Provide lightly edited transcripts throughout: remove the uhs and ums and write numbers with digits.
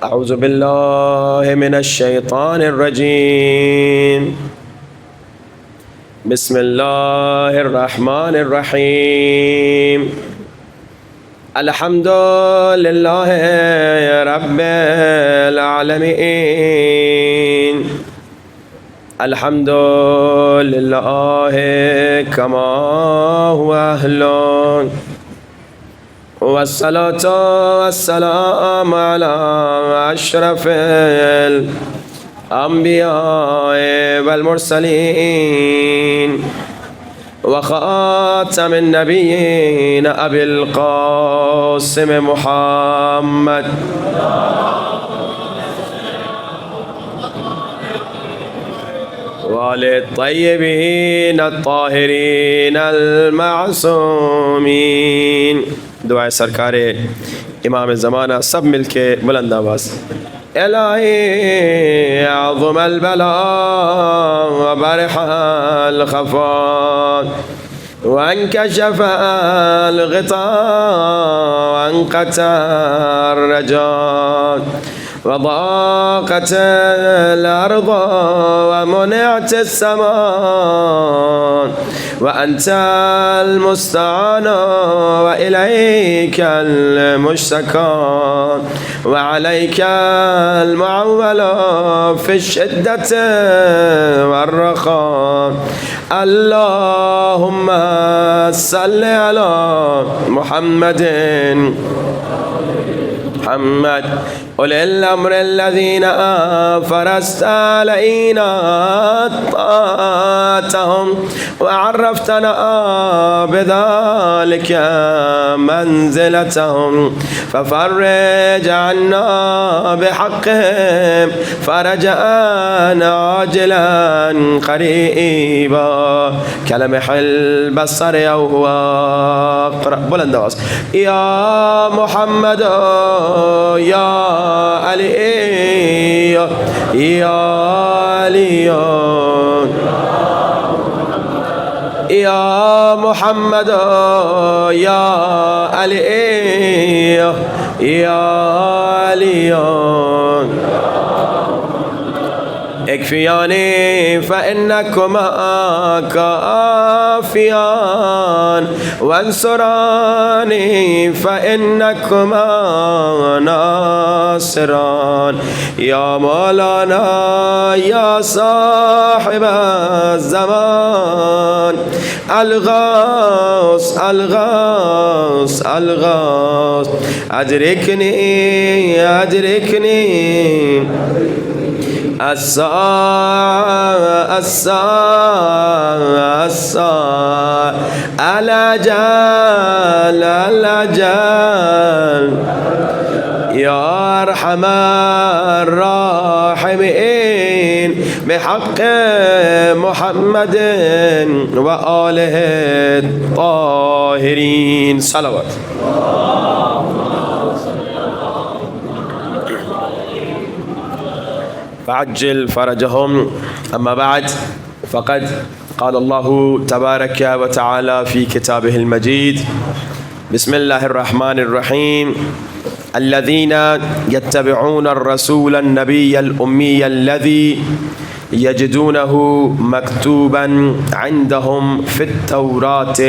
اعوذ باللہ من الشیطان الرجیم بسم اللہ الرحمن الرحیم الحمد للہ رب العالمین الحمد للہ کما ہوا اہلون والصلاة والسلام على أشرف الأنبياء والمرسلين وخاتم النبيين أبي القاسم محمد وآل الطيبين الطاهرين المعصومين. دعائے سرکار امام زمانہ سب مل کے بلند آواز. الہی اعظم البلاء وبرح الخفاء وانكشف الغطاء وانقطع الرجاء وضاقت الأرض ومنعت السماء وأنت المستعان وإليك المشتكى وعليك المعول في الشدة والرخاء. اللهم صل على محمد أولي الأمر الذين فرست علينا طاعتهم وعرفتنا بذلك منزلتهم ففرج عنا بحقهم فرجا عاجلا قريبا كلمح البصر أو أقرب. بلند آواز. يا محمد يا علي يا علي يا محمد يا علي يا علي اكفياني فإنكما كافيان وانصراني فإنكما ناصران. يا مولانا يا صاحب الزمان الغوث الغوث الغوث أدركني أدركني الساعة الساعة الساعة الأجل الأجل يا أرحم الراحمين بحق محمد وآله الطاهرين. صلوات. فعجل فرجهم. أما بعد فقد قال الله تبارك وتعالى في كتابه المجيد بسم الله الرحمن الرحيم الذين يتبعون الرسول النبي الأمي الذي يجدونه مكتوبا عندهم في التوراة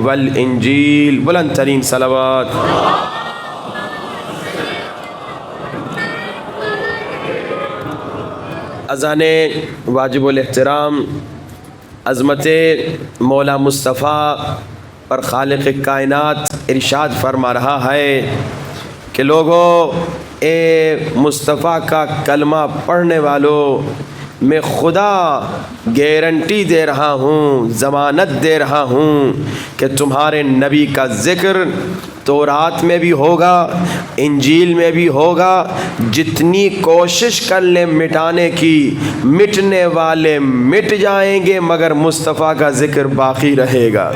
والإنجيل. بلند ترین صلوات. اذان واجب الاحترام عظمت مولا مصطفیٰ پر خالق کائنات ارشاد فرما رہا ہے کہ لوگوں اے مصطفیٰ کا کلمہ پڑھنے والوں میں خدا گارنٹی دے رہا ہوں، ضمانت دے رہا ہوں کہ تمہارے نبی کا ذکر تورات میں بھی ہوگا، انجیل میں بھی ہوگا. جتنی کوشش کر لیں مٹانے کی، مٹنے والے مٹ جائیں گے مگر مصطفیٰ کا ذکر باقی رہے گا.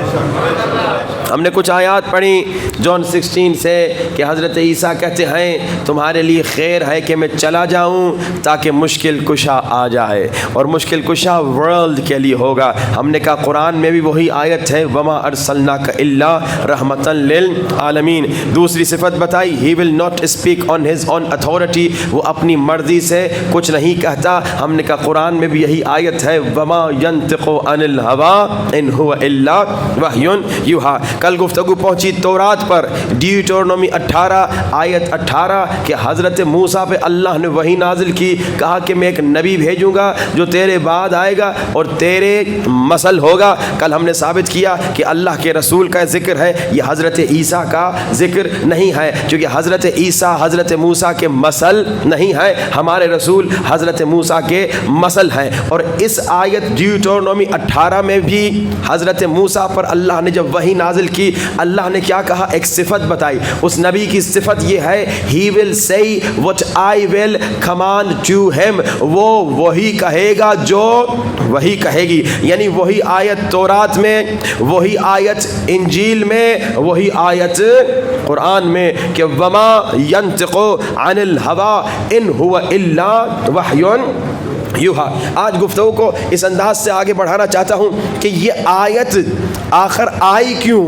ہم نے کچھ آیات پڑھی جون 16 سے کہ حضرت عیسیٰ کہتے ہیں تمہارے لیے خیر ہے کہ میں چلا جاؤں تاکہ مشکل کشا آ جائے، اور مشکل کشا ورلڈ کے لیے ہوگا۔ ہم نے کہا قرآن میں بھی وہی آیت ہے وما ارسلناک الا رحمتا للعالمین۔ دوسری صفت بتائی ہی will not speak on his own authority, وہ اپنی مرضی سے کچھ نہیں کہتا۔ ہم نے کہا قرآن میں بھی یہی آیت ہے وما ینطق عن الہوی ان هو الا وحی یوحی۔ کل گفتگو پہنچی تورات پر، ڈیوٹرونومی 18 آیت 18 کہ حضرت موسیٰ پہ اللہ نے وحی نازل کی، کہا کہ میں ایک نبی بھیجوں گا جو تیرے بعد آئے گا اور تیرے مثل ہوگا۔ کل ہم نے ثابت کیا کہ اللہ کے رسول کا ذکر ہے، یہ حضرت عیسیٰ کا ذکر نہیں ہے، کیونکہ حضرت عیسیٰ حضرت موسیٰ کے مثل نہیں ہے، ہمارے رسول حضرت موسیٰ کے مثل ہیں۔ اور اس آیت ڈیوٹرونومی 18 میں بھی حضرت موسیٰ پر اللہ نے جب وحی نازل کی، اللہ نے کیا کہا؟ ایک صفت بتائی۔ اس نبی کی صفت یہ ہے ہی ول say what I will command to him، وہ وہی کہے گا جو وہی کہے گی، یعنی وہی آیت تورات میں، وہی آیت انجیل میں، وہی آیت قرآن میں کہ وما ينطق عن الهوى ان هو الا وحی یوحی۔ آج گفتگو کو اس انداز سے آگے بڑھانا چاہتا ہوں کہ یہ آیت آخر آئی کیوں،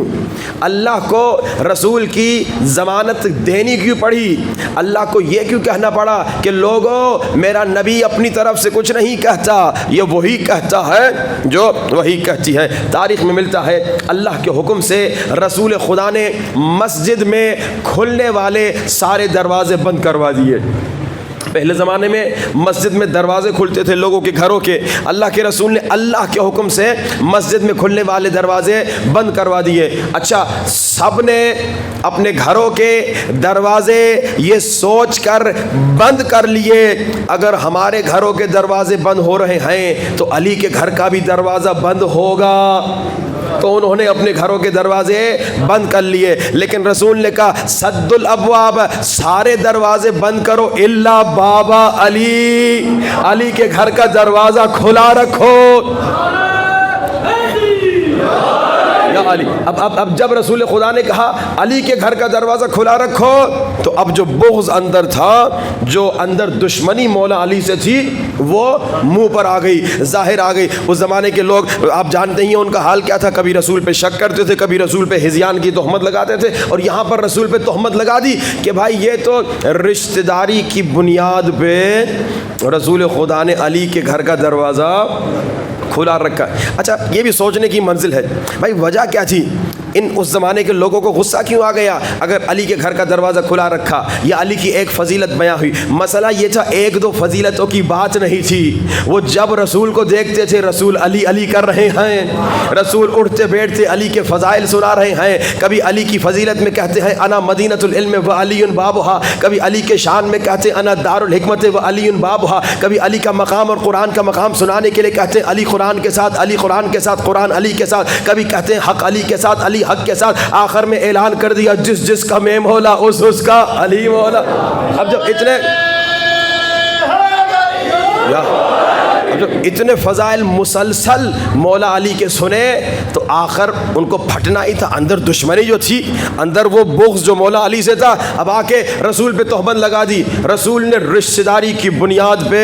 اللہ کو رسول کی ضمانت دینی کیوں پڑی، اللہ کو یہ کیوں کہنا پڑا کہ لوگوں میرا نبی اپنی طرف سے کچھ نہیں کہتا، یہ وہی کہتا ہے جو وہی کہتی ہے۔ تاریخ میں ملتا ہے اللہ کے حکم سے رسول خدا نے مسجد میں کھلنے والے سارے دروازے بند کروا دیے۔ پہلے زمانے میں مسجد میں دروازے کھلتے تھے لوگوں کے گھروں کے، اللہ کے رسول نے اللہ کے حکم سے مسجد میں کھلنے والے دروازے بند کروا دیے۔ اچھا، سب نے اپنے گھروں کے دروازے یہ سوچ کر بند کر لیے اگر ہمارے گھروں کے دروازے بند ہو رہے ہیں تو علی کے گھر کا بھی دروازہ بند ہوگا، تو انہوں نے اپنے گھروں کے دروازے بند کر لیے۔ لیکن رسول نے کہا سد الابواب، سارے دروازے بند کرو الا بابا علی، علی کے گھر کا دروازہ کھلا رکھو۔ علی اب جب رسول خدا نے کہا علی کے گھر کا دروازہ کھلا رکھو، تو اب جو بغض اندر تھا، جو اندر دشمنی مولا علی سے تھی، وہ منہ پر آ گئی، ظاہر آ گئی۔ اس زمانے کے لوگ آپ جانتے ہی ان کا حال کیا تھا، کبھی رسول پہ شک کرتے تھے، کبھی رسول پہ ہذیان کی تہمت لگاتے تھے، اور یہاں پر رسول پہ تہمت لگا دی کہ بھائی یہ تو رشتہ داری کی بنیاد پہ رسول خدا نے علی کے گھر کا دروازہ کھلا رکھا۔ اچھا، یہ بھی سوچنے کی منزل ہے بھائی وجہ کیا تھی، اس زمانے کے لوگوں کو غصہ کیوں آ گیا اگر علی کے گھر کا دروازہ کھلا رکھا یا علی کی ایک فضیلت بیان ہوئی؟ مسئلہ یہ تھا ایک دو فضیلتوں کی بات نہیں تھی، وہ جب رسول کو دیکھتے تھے رسول علی علی کر رہے ہیں، رسول اٹھتے بیٹھتے علی کے فضائل سنا رہے ہیں، کبھی علی کی فضیلت میں کہتے ہیں انا مدینۃ العلم و علی بابھا، کبھی علی کے شان میں کہتے ہیں انا دار الحکمت و علی بابھا، کبھی علی کا مقام اور قرآن کا مقام سنانے کے لیے کہتے ہیں علی قرآن کے ساتھ، علی قرآن کے ساتھ، قرآن علی کے ساتھ، کبھی کہتے ہیں حق علی کے ساتھ، علی حق کے ساتھ، آخر میں اعلان کر دیا جس جس کا میں مولا اس کا علی مولا۔ اب جب اتنے فضائل مسلسل مولا علی کے سنے تو آخر ان کو پھٹنا ہی تھا، اندر دشمنی جو تھی، اندر وہ بغض جو مولا علی سے تھا، اب آ کے رسول پہ تہمت لگا دی۔ رسول نے رشتہ داری کی بنیاد پہ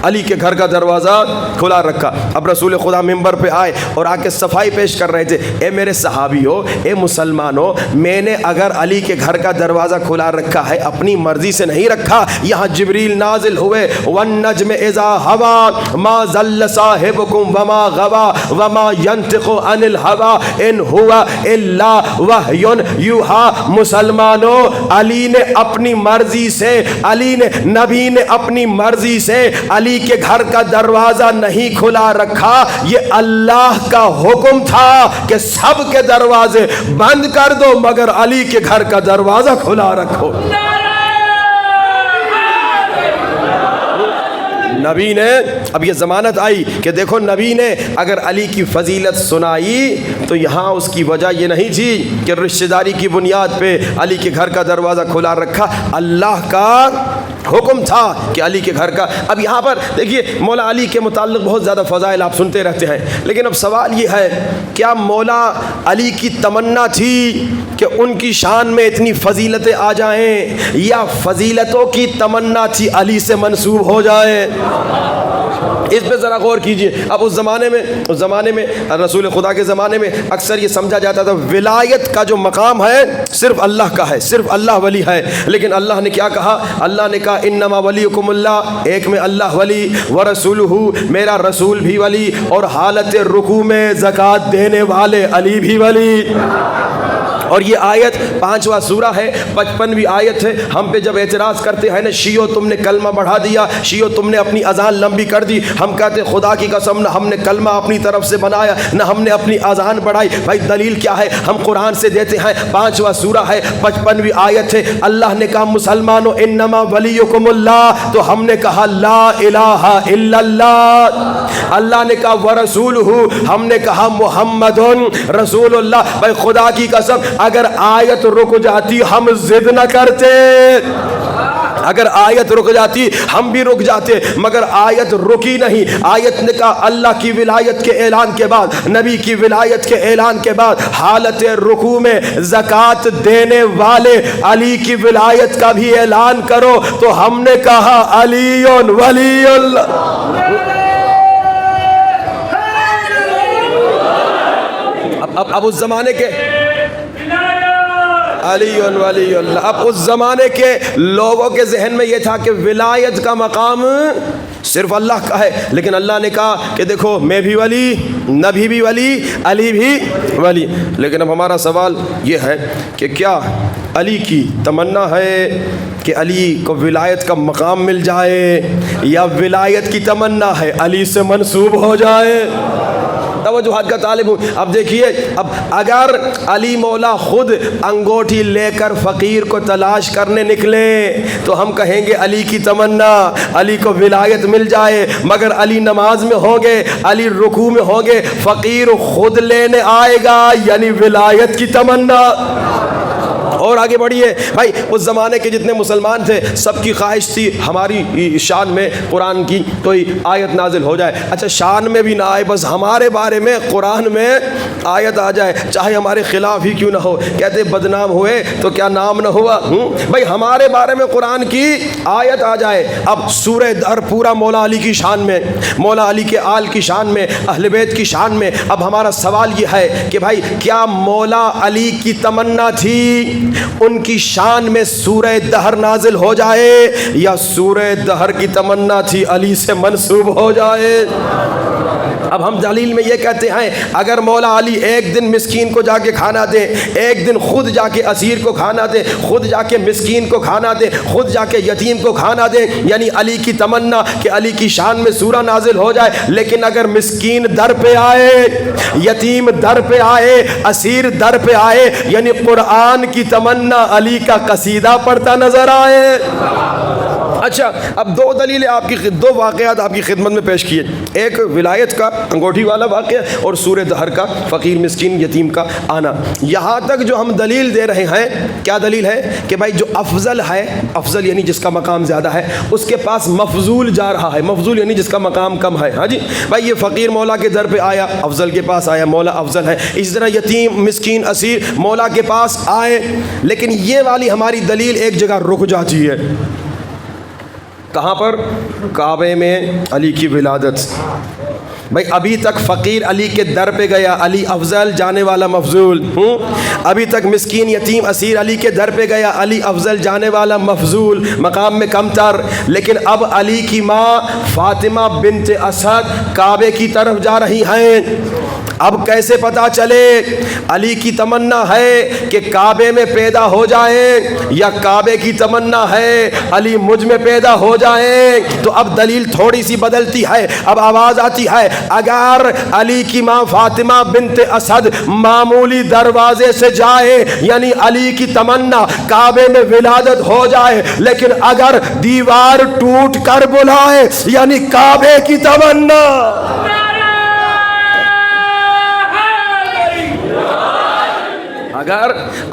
علی کے گھر کا دروازہ کھلا رکھا۔ اب رسول خدا منبر پہ آئے اور آ کے صفائی پیش کر رہے تھے، اے میرے صحابیو، اے مسلمانوں، میں نے اگر علی کے گھر کا دروازہ کھلا رکھا ہے اپنی مرضی سے نہیں رکھا، یہاں جبریل نازل ہوئے والنجم اذا ہوا ما ضل صاحبکم وما غوا وما ينطق عن الهوى ان هو الا وحی یوحی۔ مسلمانوں، علی نے اپنی مرضی سے، علی نے نبی نے اپنی مرضی سے علی کے گھر کا دروازہ نہیں کھلا رکھا، یہ اللہ کا حکم تھا کہ سب کے دروازے بند کر دو مگر علی کے گھر کا دروازہ کھلا رکھو۔ نبی نے اب یہ ضمانت آئی کہ دیکھو نبی نے اگر علی کی فضیلت سنائی تو یہاں اس کی وجہ یہ نہیں تھی کہ رشتہ داری کی بنیاد پہ علی کے گھر کا دروازہ کھلا رکھا، اللہ کا حکم تھا کہ علی کے گھر کا. اب یہاں پر دیکھیے مولا علی کے متعلق بہت زیادہ فضائل آپ سنتے رہتے ہیں، لیکن اب سوال یہ ہے کیا مولا علی کی تمنا تھی کہ ان کی شان میں اتنی فضیلتیں آ جائیں، یا فضیلتوں کی تمنا تھی علی سے منسوب ہو جائے؟ اس پہ ذرا غور کیجئے. اب اس زمانے میں رسول خدا کے زمانے میں اکثر یہ سمجھا جاتا تھا ولایت کا جو مقام ہے صرف اللہ کا ہے، صرف اللہ ولی ہے. لیکن اللہ نے کیا کہا؟ اللہ نے کہا انما ولیکم اللہ، ایک میں اللہ ولی، ورسولہ میرا رسول بھی ولی، اور حالت رکوع میں زکوٰۃ دینے والے علی بھی ولی. اور یہ آیت 5واں سورہ ہے، 55ویں آیت ہے. ہم پہ جب اعتراض کرتے ہیں نا شیعو تم نے کلمہ بڑھا دیا، شیعو تم نے اپنی اذان لمبی کر دی، ہم کہتے خدا کی قسم نہ ہم نے کلمہ اپنی طرف سے بنایا نہ ہم نے اپنی اذان بڑھائی. بھائی دلیل کیا ہے؟ ہم قرآن سے دیتے ہیں، 5واں سورہ ہے، 55ویں آیت ہے. اللہ نے کہا مسلمانوں انما ولیکم اللہ، تو ہم نے کہا لا الہ الا اللہ. اللہ نے کہا ورسولہ، ہم نے کہا محمد رسول اللہ. بھائی خدا کی قسم اگر آیت رک جاتی ہم ضد نہ کرتے، اگر آیت رک جاتی ہم بھی رک جاتے، مگر آیت رکی نہیں. آیت نے کہا اللہ کی ولایت کے اعلان کے بعد، نبی کی ولایت کے اعلان کے بعد حالت رکوع میں زکوٰۃ دینے والے علی کی ولایت کا بھی اعلان کرو. تو ہم نے کہا علی ولی اللہ. اب اس زمانے کے علی ولی اللہ، اب اس زمانے کے لوگوں کے ذہن میں یہ تھا کہ ولایت کا مقام صرف اللہ کا ہے. لیکن اللہ نے کہا کہ دیکھو میں بھی ولی، نبی بھی ولی، علی بھی ولی. لیکن اب ہمارا سوال یہ ہے کہ کیا علی کی تمنا ہے کہ علی کو ولایت کا مقام مل جائے، یا ولایت کی تمنا ہے علی سے منسوب ہو جائے؟ توجہات کا طالب ہوں. اب دیکھیے، اب اگر علی مولا خود انگوٹھی لے کر فقیر کو تلاش کرنے نکلے تو ہم کہیں گے علی کی تمنا علی کو ولایت مل جائے. مگر علی نماز میں ہوں گے، علی رکوع میں ہوں گے، فقیر خود لینے آئے گا، یعنی ولایت کی تمنا. اور آگے بڑھیے بھائی، اس زمانے کے جتنے مسلمان تھے سب کی خواہش تھی ہماری شان میں قرآن کی کوئی آیت نازل ہو جائے. اچھا شان میں بھی نہ آئے، بس ہمارے بارے میں قرآن میں آیت آ جائے، چاہے ہمارے خلاف ہی کیوں نہ ہو. کہتے بدنام ہوئے تو کیا نام نہ ہوا. بھائی ہمارے بارے میں قرآن کی آیت آ جائے. اب سورہ در پورا مولا علی کی شان میں، مولا علی کے آل کی شان میں، اہل بیت کی شان میں. اب ہمارا سوال یہ ہے کہ بھائی کیا مولا علی کی تمنا تھی ان کی شان میں سورہ دہر نازل ہو جائے، یا سورہ دہر کی تمنا تھی علی سے منسوب ہو جائے؟ اب ہم دلیل میں یہ کہتے ہیں اگر مولا علی ایک دن مسکین کو جا کے کھانا دے، ایک دن خود جا کے اسیر کو کھانا دے، خود جا کے مسکین کو کھانا دے، خود جا کے یتیم کو کھانا دے، یعنی علی کی تمنا کہ علی کی شان میں سورہ نازل ہو جائے. لیکن اگر مسکین در پہ آئے، یتیم در پہ آئے، اسیر در پہ آئے، یعنی قرآن کی تمنا علی کا قصیدہ پڑھتا نظر آئے. اچھا اب دو واقعات آپ کی خدمت میں پیش کیے، ایک ولایت کا انگوٹھی والا واقعہ اور سورہ دہر کا فقیر مسکین یتیم کا آنا. یہاں تک جو ہم دلیل دے رہے ہیں، کیا دلیل ہے کہ بھائی جو افضل ہے، افضل یعنی جس کا مقام زیادہ ہے، اس کے پاس مفضول جا رہا ہے. مفضول یعنی جس کا مقام کم ہے. ہاں جی بھائی، یہ فقیر مولا کے در پہ آیا، افضل کے پاس آیا، مولا افضل ہے. اسی طرح یتیم مسکین اسیر مولا کے پاس آئے. لیکن یہ والی ہماری دلیل ایک جگہ رک جاتی ہے. کہاں پر؟ کعبے میں علی کی ولادت. بھائی ابھی تک فقیر علی کے در پہ گیا، علی افضل جانے والا مفضول. ابھی تک مسکین یتیم اسیر علی کے در پہ گیا، علی افضل جانے والا مفضول، مقام میں کم تر. لیکن اب علی کی ماں فاطمہ بنت اسد کعبے کی طرف جا رہی ہیں. اب کیسے پتا چلے؟ علی کی تمنا ہے کہ کعبے میں پیدا ہو جائیں، یا کعبے کی تمنا ہے علی مجھ میں پیدا ہو جائیں؟ تو اب دلیل تھوڑی سی بدلتی ہے. اب آواز آتی ہے اگر علی کی ماں فاطمہ بنت اسد معمولی دروازے سے جائے، یعنی علی کی تمنا کعبے میں ولادت ہو جائے، لیکن اگر دیوار ٹوٹ کر بلائے، یعنی کعبے کی تمنا.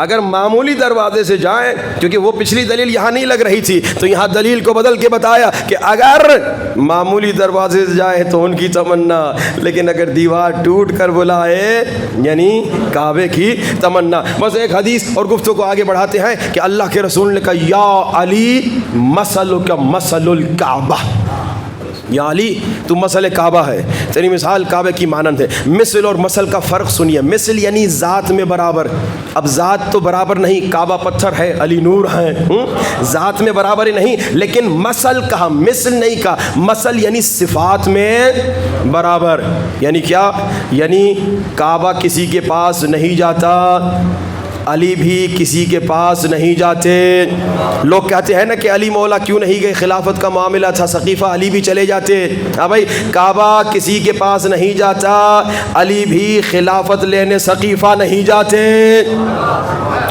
اگر معمولی دروازے سے جائیں، کیونکہ وہ پچھلی دلیل یہاں نہیں لگ رہی تھی تو یہاں دلیل کو بدل کے بتایا کہ اگر معمولی دروازے سے جائے تو ان کی تمنا، لیکن اگر دیوار ٹوٹ کر بلائے یعنی کعبے کی تمنا۔ بس ایک حدیث اور گفتگو کو آگے بڑھاتے ہیں کہ اللہ کے رسول نے کہا یا علی مثلک مثل الکعبہ، یا علی تو مثل کعبہ ہے، تیری مثال کعبے کی مانند ہے۔ مثل اور مثل کا فرق سنیے، مثل یعنی ذات میں برابر، اب ذات تو برابر نہیں، کعبہ پتھر ہے، علی نور ہے، ذات میں برابر ہی نہیں، لیکن مثل کہا، مثل نہیں کہا، مثل یعنی صفات میں برابر۔ یعنی کیا؟ یعنی کعبہ کسی کے پاس نہیں جاتا، علی بھی کسی کے پاس نہیں جاتے۔ لوگ کہتے ہیں نا کہ علی مولا کیوں نہیں گئے، خلافت کا معاملہ تھا، سقیفہ علی بھی چلے جاتے۔ ہاں بھائی، کعبہ کسی کے پاس نہیں جاتا، علی بھی خلافت لینے سقیفہ نہیں جاتے،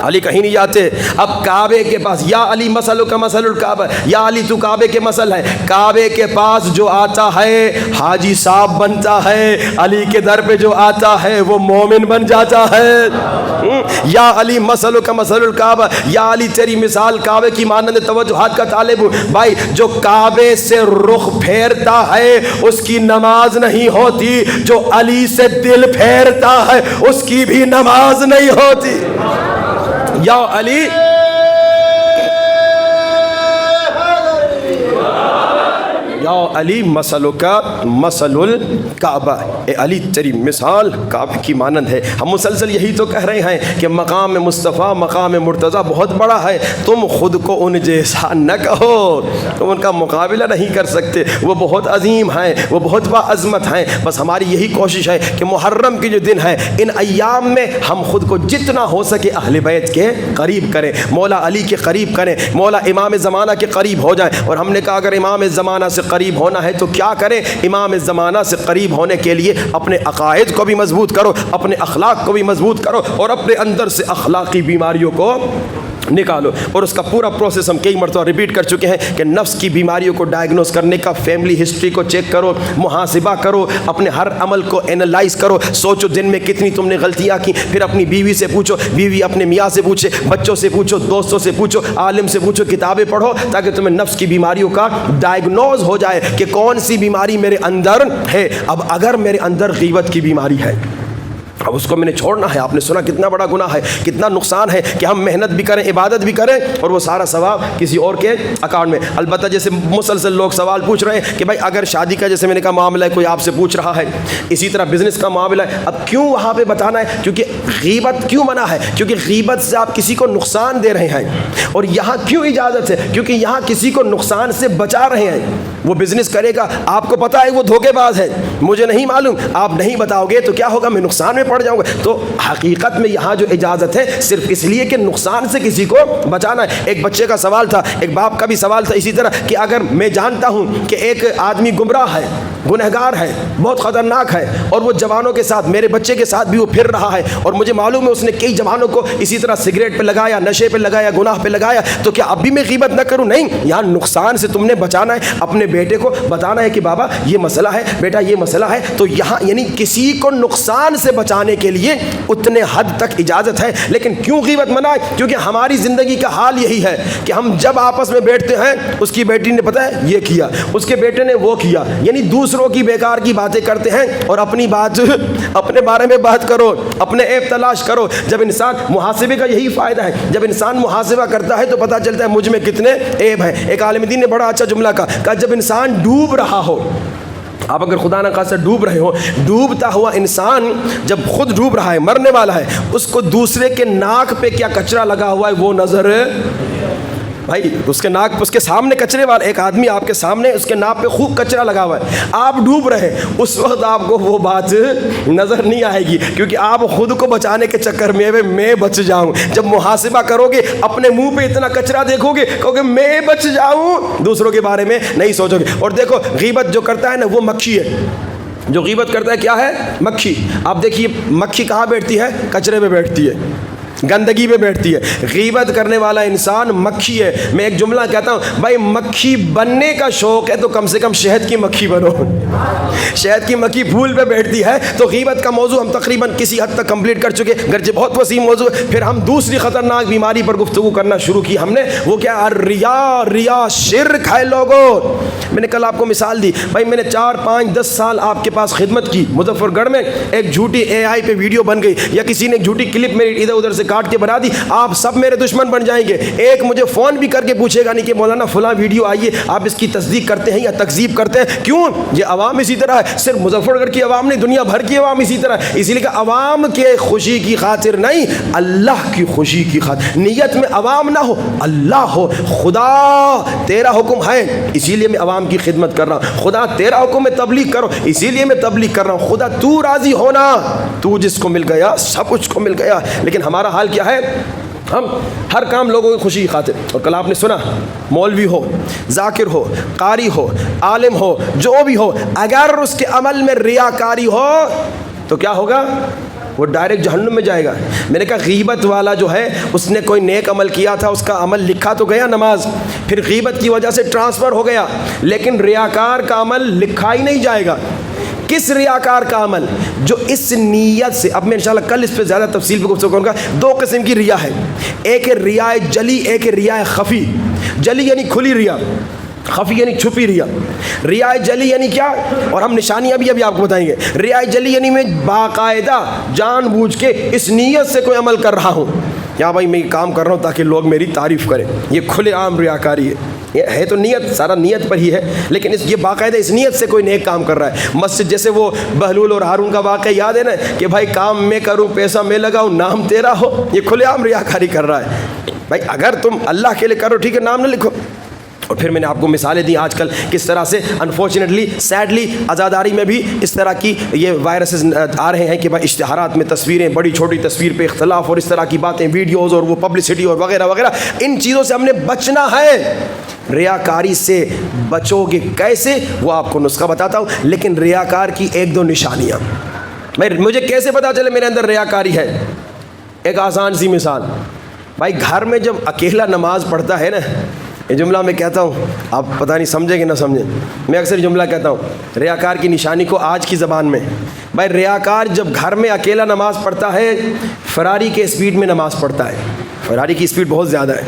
علی کہیں نہیں جاتے۔ اب کعبے کے پاس یا علی مثل کا مثل الکعبہ، یا علی تو کعبے کے مثل ہے، کعبے کے پاس جو آتا ہے حاجی صاحب بنتا ہے، علی کے در پہ جو آتا ہے وہ مومن بن جاتا ہے۔ یا علی مثل کا مثل الکعبہ، یا علی تیری مثال کعبے کی مانند توجہات کا طالب ہوں۔ بھائی جو کعبے سے رخ پھیرتا ہے اس کی نماز نہیں ہوتی، جو علی سے دل پھیرتا ہے اس کی بھی نماز نہیں ہوتی۔ یا علی یا علی مثل کا مثل الکعبہ، اے علی تیری مثال کعبے کی مانند ہے۔ ہم مسلسل یہی تو کہہ رہے ہیں کہ مقام مصطفیٰ مقام مرتضیٰ بہت بڑا ہے، تم خود کو ان جیسا نہ کہو، تم ان کا مقابلہ نہیں کر سکتے، وہ بہت عظیم ہیں، وہ بہت باعظمت ہیں۔ بس ہماری یہی کوشش ہے کہ محرم کے جو دن ہے ان ایام میں ہم خود کو جتنا ہو سکے اہل بیت کے قریب کریں، مولا علی کے قریب کریں، مولا امام زمانہ کے قریب ہو جائیں۔ اور ہم نے کہا اگر امام زمانہ سے قریب ہونا ہے تو کیا کریں؟ امام زمانہ سے قریب ہونے کے لیے اپنے عقائد کو بھی مضبوط کرو، اپنے اخلاق کو بھی مضبوط کرو، اور اپنے اندر سے اخلاقی بیماریوں کو نکالو۔ اور اس کا پورا پروسیس ہم کئی مرتبہ ریپیٹ کر چکے ہیں کہ نفس کی بیماریوں کو ڈائگنوز کرنے کا فیملی ہسٹری کو چیک کرو، محاسبہ کرو، اپنے ہر عمل کو اینالائز کرو، سوچو دن میں کتنی تم نے غلطیاں کی، پھر اپنی بیوی سے پوچھو، بیوی اپنے میاں سے پوچھے، بچوں سے پوچھو، دوستوں سے پوچھو، عالم سے پوچھو، کتابیں پڑھو، تاکہ تمہیں نفس کی بیماریوں کا ڈائگنوز ہو جائے کہ کون سی بیماری میرے اندر ہے۔ اب اگر میرے اندر غیبت کی بیماری ہے، اب اس کو میں نے چھوڑنا ہے۔ آپ نے سنا کتنا بڑا گناہ ہے، کتنا نقصان ہے کہ ہم محنت بھی کریں، عبادت بھی کریں، اور وہ سارا ثواب کسی اور کے اکاؤنٹ میں۔ البتہ جیسے مسلسل لوگ سوال پوچھ رہے ہیں کہ بھائی اگر شادی کا جیسے میں نے کہا معاملہ ہے، کوئی آپ سے پوچھ رہا ہے، اسی طرح بزنس کا معاملہ ہے، اب کیوں وہاں پہ بتانا ہے؟ کیونکہ غیبت کیوں منع ہے؟ کیونکہ غیبت سے آپ کسی کو نقصان دے رہے ہیں۔ اور یہاں کیوں اجازت ہے؟ کیونکہ یہاں کسی کو نقصان سے بچا رہے ہیں۔ وہ بزنس کرے گا، آپ کو پتا ہے وہ دھوکے باز ہے، مجھے نہیں معلوم، آپ نہیں بتاؤ گے تو کیا ہوگا، میں نقصان میں پڑ جاؤں گا۔ تو حقیقت میں یہاں جو اجازت ہے صرف اس لیے کہ نقصان سے کسی کو بچانا ہے۔ ایک بچے کا سوال تھا، ایک باپ کا بھی سوال تھا اسی طرح کہ اگر میں جانتا ہوں کہ ایک آدمی گمراہ ہے، گنہگار ہے، بہت خطرناک ہے، اور وہ جوانوں کے ساتھ، میرے بچے کے ساتھ بھی وہ پھر رہا ہے، اور مجھے معلوم ہے اس نے کئی جوانوں کو اسی طرح سگریٹ پہ لگایا، نشے پہ لگایا، گناہ پہ لگایا، تو کیا اب بھی میں غیبت نہ کروں؟ نہیں، یہاں نقصان سے تم نے بچانا ہے۔ اپنے بیٹے کو بتانا ہے کہ بابا یہ مسئلہ ہے، بیٹا یہ مسئلہ ہے، تو یہاں یعنی کسی کو نقصان سے بچانے کے لیے اتنے حد تک اجازت ہے۔ لیکن کیوں غیبت منع ہے؟ کیونکہ ہماری زندگی کا حال یہی ہے کہ ہم جب آپس میں بیٹھتے ہیں، اس کی بیٹی نے پتا ہے یہ کیا، اس کے بیٹے نے وہ کیا، یعنی دوسروں کی بیکار کی باتیں کرتے ہیں، اور اپنی بات اپنے بارے میں بات کرو، اپنے عیب تلاش کرو۔ جب انسان محاسبے کا یہی فائدہ ہے، جب انسان محاسبہ کرتا ہے تو پتہ چلتا ہے مجھ میں کتنے عیب ہیں۔ ایک عالم دین نے بڑا اچھا جملہ کہا، جب انسان ڈوب رہا ہو، آپ اگر خدا نہ خاصہ ڈوب رہے ہو، ڈوبتا ہوا انسان جب خود ڈوب رہا ہے، مرنے والا ہے، اس کو دوسرے کے ناک پہ کیا کچرا لگا ہوا ہے وہ نظر، بھائی اس کے ناک، اس کے سامنے کچرے والا ایک آدمی آپ کے سامنے، اس کے ناک پہ خوب کچرا لگا ہوا ہے، آپ ڈوب رہے، اس وقت آپ کو وہ بات نظر نہیں آئے گی، کیونکہ آپ خود کو بچانے کے چکر میں بچ جاؤں۔ جب محاسبہ کرو گے، اپنے منہ پہ اتنا کچرا دیکھو گے، کہو گے میں بچ جاؤں، دوسروں کے بارے میں نہیں سوچو گے۔ اور دیکھو غیبت جو کرتا ہے نا وہ مکھی ہے، جو غیبت کرتا ہے کیا ہے؟ مکھی۔ آپ دیکھیے مکھی کہاں بیٹھتی ہے؟ کچرے پہ بیٹھتی ہے۔ گندگی پہ بیٹھتی ہے. غیبت کرنے والا انسان مکھی ہے. میں ایک جملہ کہتا ہوں بھائی, مکھی بننے کا شوق ہے تو کم سے کم شہد کی مکھی بنو. شہد کی مکھی پھول پہ بیٹھتی ہے. تو غیبت کا موضوع ہم تقریباً کسی حد تک کمپلیٹ کر چکے, گرچہ بہت وسیع موضوع ہے. پھر ہم دوسری خطرناک بیماری پر گفتگو کرنا شروع کی ہم نے, وہ کیا؟ ریا. ریا شرک ہے لوگوں. میں نے کل آپ کو مثال دی بھائی, میں نے 4 5 10 سال آپ کے پاس خدمت کی. مظفر گڑھ میں ایک جھوٹی AI پہ ویڈیو بن گئی, یا کسی نے جھوٹی کلپ میری ادھر ادھر سے کاٹ کے بنا دی, آپ سب میرے دشمن بن جائیں گے. ایک مجھے فون بھی کر کے پوچھے گا نہیں کہ مولانا فلاں ویڈیو آئیے, آپ اس کی تصدیق کرتے ہیں یا تکذیب کرتے ہیں؟ کیوں؟ یہ عوام اسی طرح ہے. صرف مظفر گڑھ کی عوام نہیں, دنیا بھر کی عوام اسی طرح ہے. اسی لیے کہ عوام کے خوشی کی خاطر نہیں, اللہ کی خوشی کی خاطر. نیت میں عوام نہ ہو, اللہ ہو. خدا تیرا حکم ہے اسی لیے میں عوام کی خدمت کر رہا ہوں. خدا تیرا حکم ہے تبلیغ کرو اسی لیے میں تبلیغ کر رہا ہوں. خدا تو راضی ہونا, تو جس کو مل گیا سب کچھ کو مل گیا. لیکن ہمارا حال کیا ہے؟ ہم ہر کام لوگوں کی خوشی کی خاطر. اور کل آپ نے سنا, مولوی ہو, ذاکر ہو, قاری ہو, عالم ہو, جو بھی ہو, اگر اس کے عمل میں ریاکاری ہو تو کیا ہوگا؟ وہ ڈائریکٹ جہنم میں جائے گا. میں نے کہا غیبت والا جو ہے اس نے کوئی نیک عمل کیا تھا, اس کا عمل لکھا تو گیا نماز, پھر غیبت کی وجہ سے ٹرانسفر ہو گیا, لیکن ریاکار کا عمل لکھا ہی نہیں جائے گا. کس ریاکار کا عمل؟ جو اس نیت سے, اب میں انشاءاللہ کل اس پہ زیادہ تفصیل پہ گفتگو کروں گا. 2 قسم کی ریا ہے, ایک ہے ریا جلی, ایک ہے ریا خفی. جلی یعنی کھلی ریا, خفی یعنی چھپی ریا. ریا جلی یعنی کیا؟ اور ہم نشانیاں بھی ابھی آپ کو بتائیں گے. ریا جلی یعنی میں باقاعدہ جان بوجھ کے اس نیت سے کوئی عمل کر رہا ہوں, یا بھائی میں یہ کام کر رہا ہوں تاکہ لوگ میری تعریف کریں. یہ کھلے عام ریاکاری ہے. یہ ہے تو نیت, سارا نیت پر ہی ہے, لیکن یہ باقاعدہ اس نیت سے کوئی نیک کام کر رہا ہے. مسجد جیسے وہ بہلول اور ہارون کا واقعہ یاد ہے نا, کہ بھائی کام میں کروں, پیسہ میں لگاؤں, نام تیرا ہو. یہ کھلے عام ریاکاری کر رہا ہے. بھائی اگر تم اللہ کے لیے کرو ٹھیک ہے, نام نہ لکھو. اور پھر میں نے آپ کو مثالیں دی آج کل کس طرح سے انفارچونیٹلی سیڈلی عزاداری میں بھی اس طرح کی یہ وائرسز آ رہے ہیں کہ بھائی اشتہارات میں تصویریں, بڑی چھوٹی تصویر پہ اختلاف اور اس طرح کی باتیں, ویڈیوز اور وہ پبلسٹی اور وغیرہ وغیرہ. ان چیزوں سے ہم نے بچنا ہے. ریاکاری سے بچو گے کیسے, وہ آپ کو نسخہ بتاتا ہوں, لیکن ریاکار کی 1-2 نشانیاں. مجھے کیسے پتا چلے میرے اندر ریاکاری ہے؟ ایک آسان سی مثال, بھائی گھر میں جب اکیلا نماز پڑھتا ہے نا, یہ جملہ میں کہتا ہوں, آپ پتہ نہیں سمجھیں کہ نہ سمجھیں, میں اکثر جملہ کہتا ہوں ریاکار کی نشانی کو آج کی زبان میں. بھائی ریاکار جب گھر میں اکیلا نماز پڑھتا ہے, فراری کے اسپیڈ میں نماز پڑھتا ہے, فراری کی اسپیڈ بہت زیادہ ہے.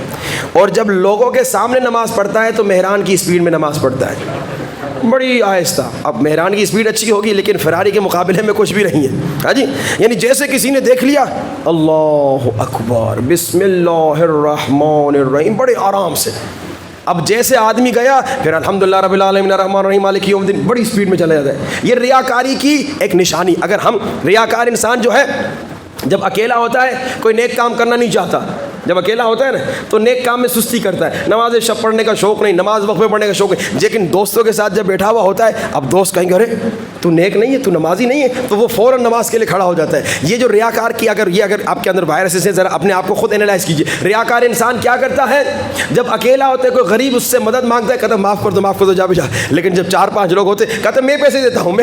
اور جب لوگوں کے سامنے نماز پڑھتا ہے تو مہران کی اسپیڈ میں نماز پڑھتا ہے, بڑی آہستہ. اب مہران کی اسپیڈ اچھی ہوگی لیکن فراری کے مقابلے میں کچھ بھی نہیں ہے. ہاں جی, یعنی جیسے کسی نے دیکھ لیا اللہ اکبر بسم اللہ الرحمن الرحیم, بڑے آرام سے. اب جیسے آدمی گیا پھر الحمدللہ رب العالمین الرحمن الرحیم مالک یوم الدین, بڑی اسپیڈ میں چلا جاتا ہے. یہ ریاکاری کی ایک نشانی. اگر ہم ریاکار انسان جو ہے جب اکیلا ہوتا ہے کوئی نیک کام کرنا نہیں چاہتا, جب اکیلا ہوتا ہے نا تو نیک کام میں سستی کرتا ہے, نماز شب پڑھنے کا شوق نہیں, نماز وقت میں پڑھنے کا شوق نہیں. لیکن دوستوں کے ساتھ جب بیٹھا ہوا ہوتا ہے, اب دوست کہیں گے ارے تو نیک نہیں ہے, تو نمازی نہیں ہے, تو وہ فوراً نماز کے لیے کھڑا ہو جاتا ہے. یہ جو ریاکار کی اگر آپ کے اندر وائرسز ہیں, ذرا اپنے آپ کو خود انالائز کیجیے. ریاکار انسان کیا کرتا ہے, جب اکیلا ہوتا ہے کوئی غریب اس سے مدد مانگتا ہے, کہتا ہے معاف کر دو جا بھی جا. لیکن جب 4-5 لوگ ہوتے کہتے ہیں میں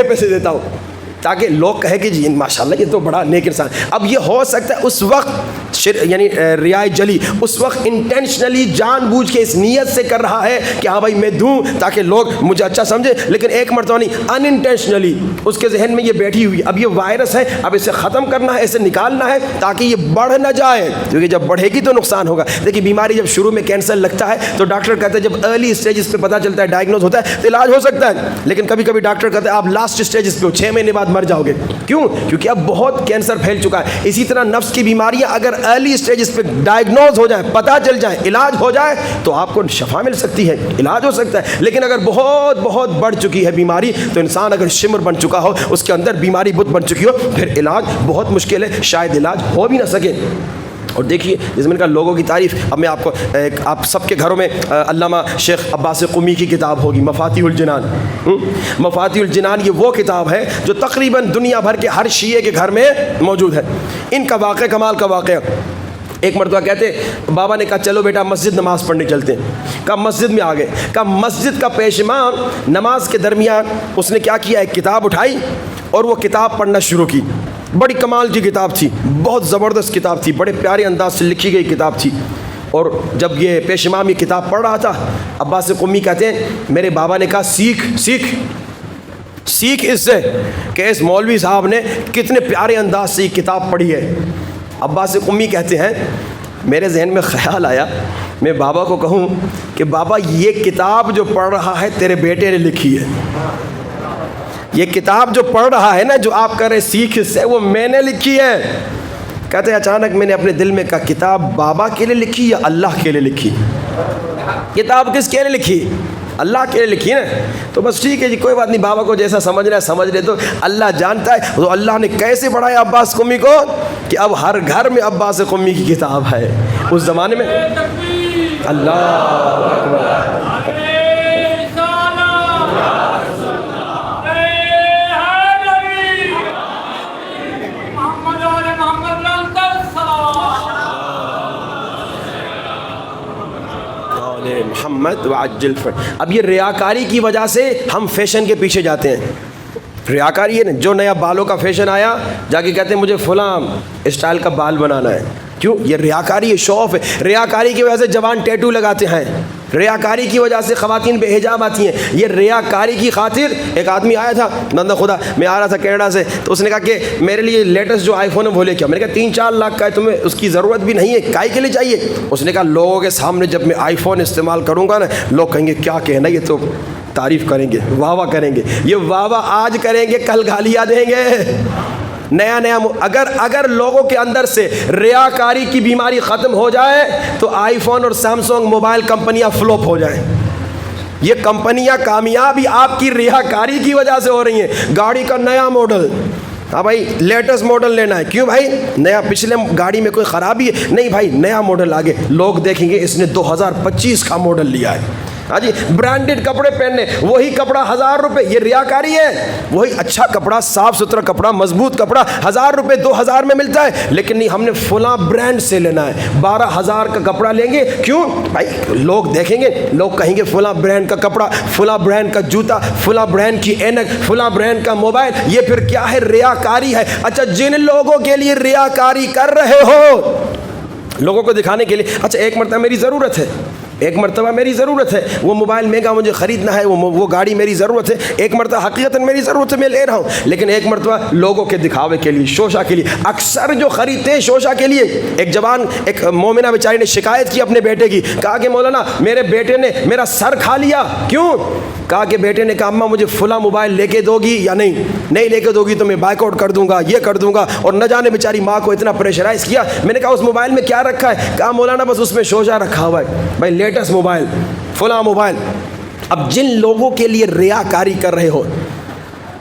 پیسے دیتا ہوں, تاکہ لوگ کہے کہ جی ماشاءاللہ یہ تو بڑا نیک انسان. اب یہ ہو سکتا ہے اس وقت یعنی ریا جلی اس وقت انٹینشنلی جان بوجھ کے اس نیت سے کر رہا ہے کہ ہاں بھائی میں دوں تاکہ لوگ مجھے اچھا سمجھے, لیکن ایک مرتبہ نہیں, ان انٹینشنلی اس کے ذہن میں یہ بیٹھی ہوئی. اب یہ وائرس ہے, اب اسے ختم کرنا ہے, اسے نکالنا ہے تاکہ یہ بڑھ نہ جائے, کیونکہ جب بڑھے گی تو نقصان ہوگا. دیکھیے بیماری جب شروع میں کینسر لگتا ہے تو ڈاکٹر کہتے ہیں جب ارلی اسٹیجز پہ پتہ چلتا ہے, ڈائگنوز ہوتا ہے تو علاج ہو سکتا ہے. لیکن کبھی کبھی ڈاکٹر کہتے ہیں آپ لاسٹ اسٹیجز پہ ہو, 6 مہینے بعد مر جاؤ گے. کیوں؟ کیونکہ اب بہت کینسر پھیل چکا ہے. اسی طرح نفس کی بیماریاں اگر ارلی اسٹیجز پہ ڈائگنوز ہو جائیں, پتہ چل جائے, علاج ہو جائے تو آپ کو شفا مل سکتی ہے, علاج ہو سکتا ہے. لیکن اگر بہت بہت بڑھ چکی ہے بیماری تو انسان اگر شمر بن چکا ہو, اس کے اندر بیماری بت بن چکی ہو, پھر علاج بہت مشکل ہے, شاید علاج ہو بھی نہ سکے. اور دیکھیے جس میں نے کہا لوگوں کی تعریف, اب میں آپ کو آپ سب کے گھروں میں علامہ شیخ عباس قمی کی کتاب ہوگی مفاتیح الجنان. مفاتیح الجنان یہ وہ کتاب ہے جو تقریباً دنیا بھر کے ہر شیعہ کے گھر میں موجود ہے. ان کا واقعہ کمال کا واقعہ. ایک مرتبہ کہتے بابا نے کہا چلو بیٹا مسجد نماز پڑھنے چلتے ہیں. کہا مسجد میں آ گئے. کہا مسجد کا پیش امام نماز کے درمیان اس نے کیا کیا, ایک کتاب اٹھائی اور وہ کتاب پڑھنا شروع کی. بڑی کمال کی کتاب تھی، بہت زبردست کتاب تھی، بڑے پیارے انداز سے لکھی گئی کتاب تھی. اور جب یہ پیش امام یہ کتاب پڑھ رہا تھا، عباس قمی کہتے ہیں میرے بابا نے کہا سیکھ اس سے کہ اس مولوی صاحب نے کتنے پیارے انداز سے یہ کتاب پڑھی ہے. عباس قمی کہتے ہیں میرے ذہن میں خیال آیا میں بابا کو کہوں کہ بابا یہ کتاب جو پڑھ رہا ہے تیرے بیٹے نے لکھی ہے، یہ کتاب جو پڑھ رہا ہے نا، جو آپ کہہ رہے سیکھ اس سے، وہ میں نے لکھی ہے. کہتے ہیں اچانک میں نے اپنے دل میں کہا کتاب بابا کے لیے لکھی یا اللہ کے لیے لکھی؟ کتاب کس کے لیے لکھی؟ اللہ کے لیے لکھی نا. تو بس ٹھیک ہے جی، کوئی بات نہیں، بابا کو جیسا سمجھ رہا ہے سمجھ رہے، تو اللہ جانتا ہے. تو اللہ نے کیسے بڑھایا عباس قمی کو کہ اب ہر گھر میں عباس قمی کی کتاب ہے. اس زمانے میں اللہ اکبر، محمد وعجل. اب یہ ریاکاری کی وجہ سے ہم فیشن کے پیچھے جاتے ہیں. ریاکاری ہے نا، جو نیا بالوں کا فیشن آیا جا کے کہتے ہیں مجھے فلاں اسٹائل کا بال بنانا ہے. کیوں؟ یہ ریاکاری ہے، شوف ہے. ریاکاری کی وجہ سے جوان ٹیٹو لگاتے ہیں، ریاکاری کی وجہ سے خواتین بے حجاب آتی ہیں. یہ ریاکاری کی خاطر ایک آدمی آیا تھا، بندہ خدا، میں آ رہا تھا کینیڈا سے، تو اس نے کہا کہ میرے لیے لیٹسٹ جو آئی فون ہے وہ لے کے آؤ. میں نے کہا 3-4 لاکھ کا ہے، تمہیں اس کی ضرورت بھی نہیں ہے، کائی کے لیے چاہیے؟ اس نے کہا لوگوں کے سامنے جب میں آئی فون استعمال کروں گا نا، لوگ کہیں گے کیا کہنا، یہ تو تعریف کریں گے، واہ واہ کریں گے. یہ واہ واہ آج کریں گے، کل گالیاں دیں گے. نیا اگر لوگوں کے اندر سے ریاکاری کی بیماری ختم ہو جائے تو آئی فون اور سیمسنگ موبائل کمپنیاں فلوپ ہو جائیں. یہ کمپنیاں کامیاب ہی آپ کی ریاکاری کی وجہ سے ہو رہی ہیں. گاڑی کا نیا ماڈل، ہاں بھائی لیٹسٹ ماڈل لینا ہے. کیوں بھائی؟ نیا، پچھلے گاڑی میں کوئی خرابی ہے؟ نہیں بھائی، نیا ماڈل آگے. لوگ دیکھیں گے اس نے 2025 کا ماڈل لیا ہے. ہاں جی، برانڈڈ کپڑے پہننے، وہی کپڑا 1000 روپے. یہ ریاکاری ہے. وہی اچھا کپڑا، صاف ستھرا کپڑا، مضبوط کپڑا 1000 روپے 2000 میں ملتا ہے، لیکن نہیں، ہم نے فلاں برانڈ سے لینا ہے. 12000 کا کپڑا لیں گے. کیوں بھائی؟ لوگ دیکھیں گے، لوگ کہیں گے فلاں برانڈ کا کپڑا، فلاں برانڈ کا جوتا، فلاں برانڈ کی اینک، فلاں برانڈ کا موبائل. یہ پھر کیا ہے؟ ریاکاری ہے. اچھا، جن لوگوں کے لیے ریاکاری کر رہے ہو، لوگوں کو دکھانے کے لیے، اچھا ایک مرتبہ میری ضرورت ہے، ایک مرتبہ میری ضرورت ہے، وہ موبائل مہنگا مجھے خریدنا ہے، وہ گاڑی میری ضرورت ہے، ایک مرتبہ حقیقتاً میری ضرورت ہے، میں لے رہا ہوں، لیکن ایک مرتبہ لوگوں کے دکھاوے کے لیے، شوشہ کے لیے. اکثر جو خریدتے ہیں شوشہ کے لیے. ایک جوان، ایک مومنہ بیچاری نے شکایت کی اپنے بیٹے کی، کہا کہ مولانا میرے بیٹے نے میرا سر کھا لیا. کیوں؟ کہا کہ بیٹے نے کہا اماں مجھے فلاں موبائل لے کے دو گی یا نہیں لے کے دو گی تو میں بائک آؤٹ کر دوں گا، یہ کر دوں گا. اور نہ جانے بیچاری ماں کو اتنا پریشرائز کیا. میں نے کہا اس موبائل میں کیا رکھا ہے؟ کہا مولانا بس اس میں شوشہ رکھا ہوا ہے. بھائی لیٹسٹ موبائل، فلاں موبائل. اب جن لوگوں کے لیے ریاکاری کر رہے ہو،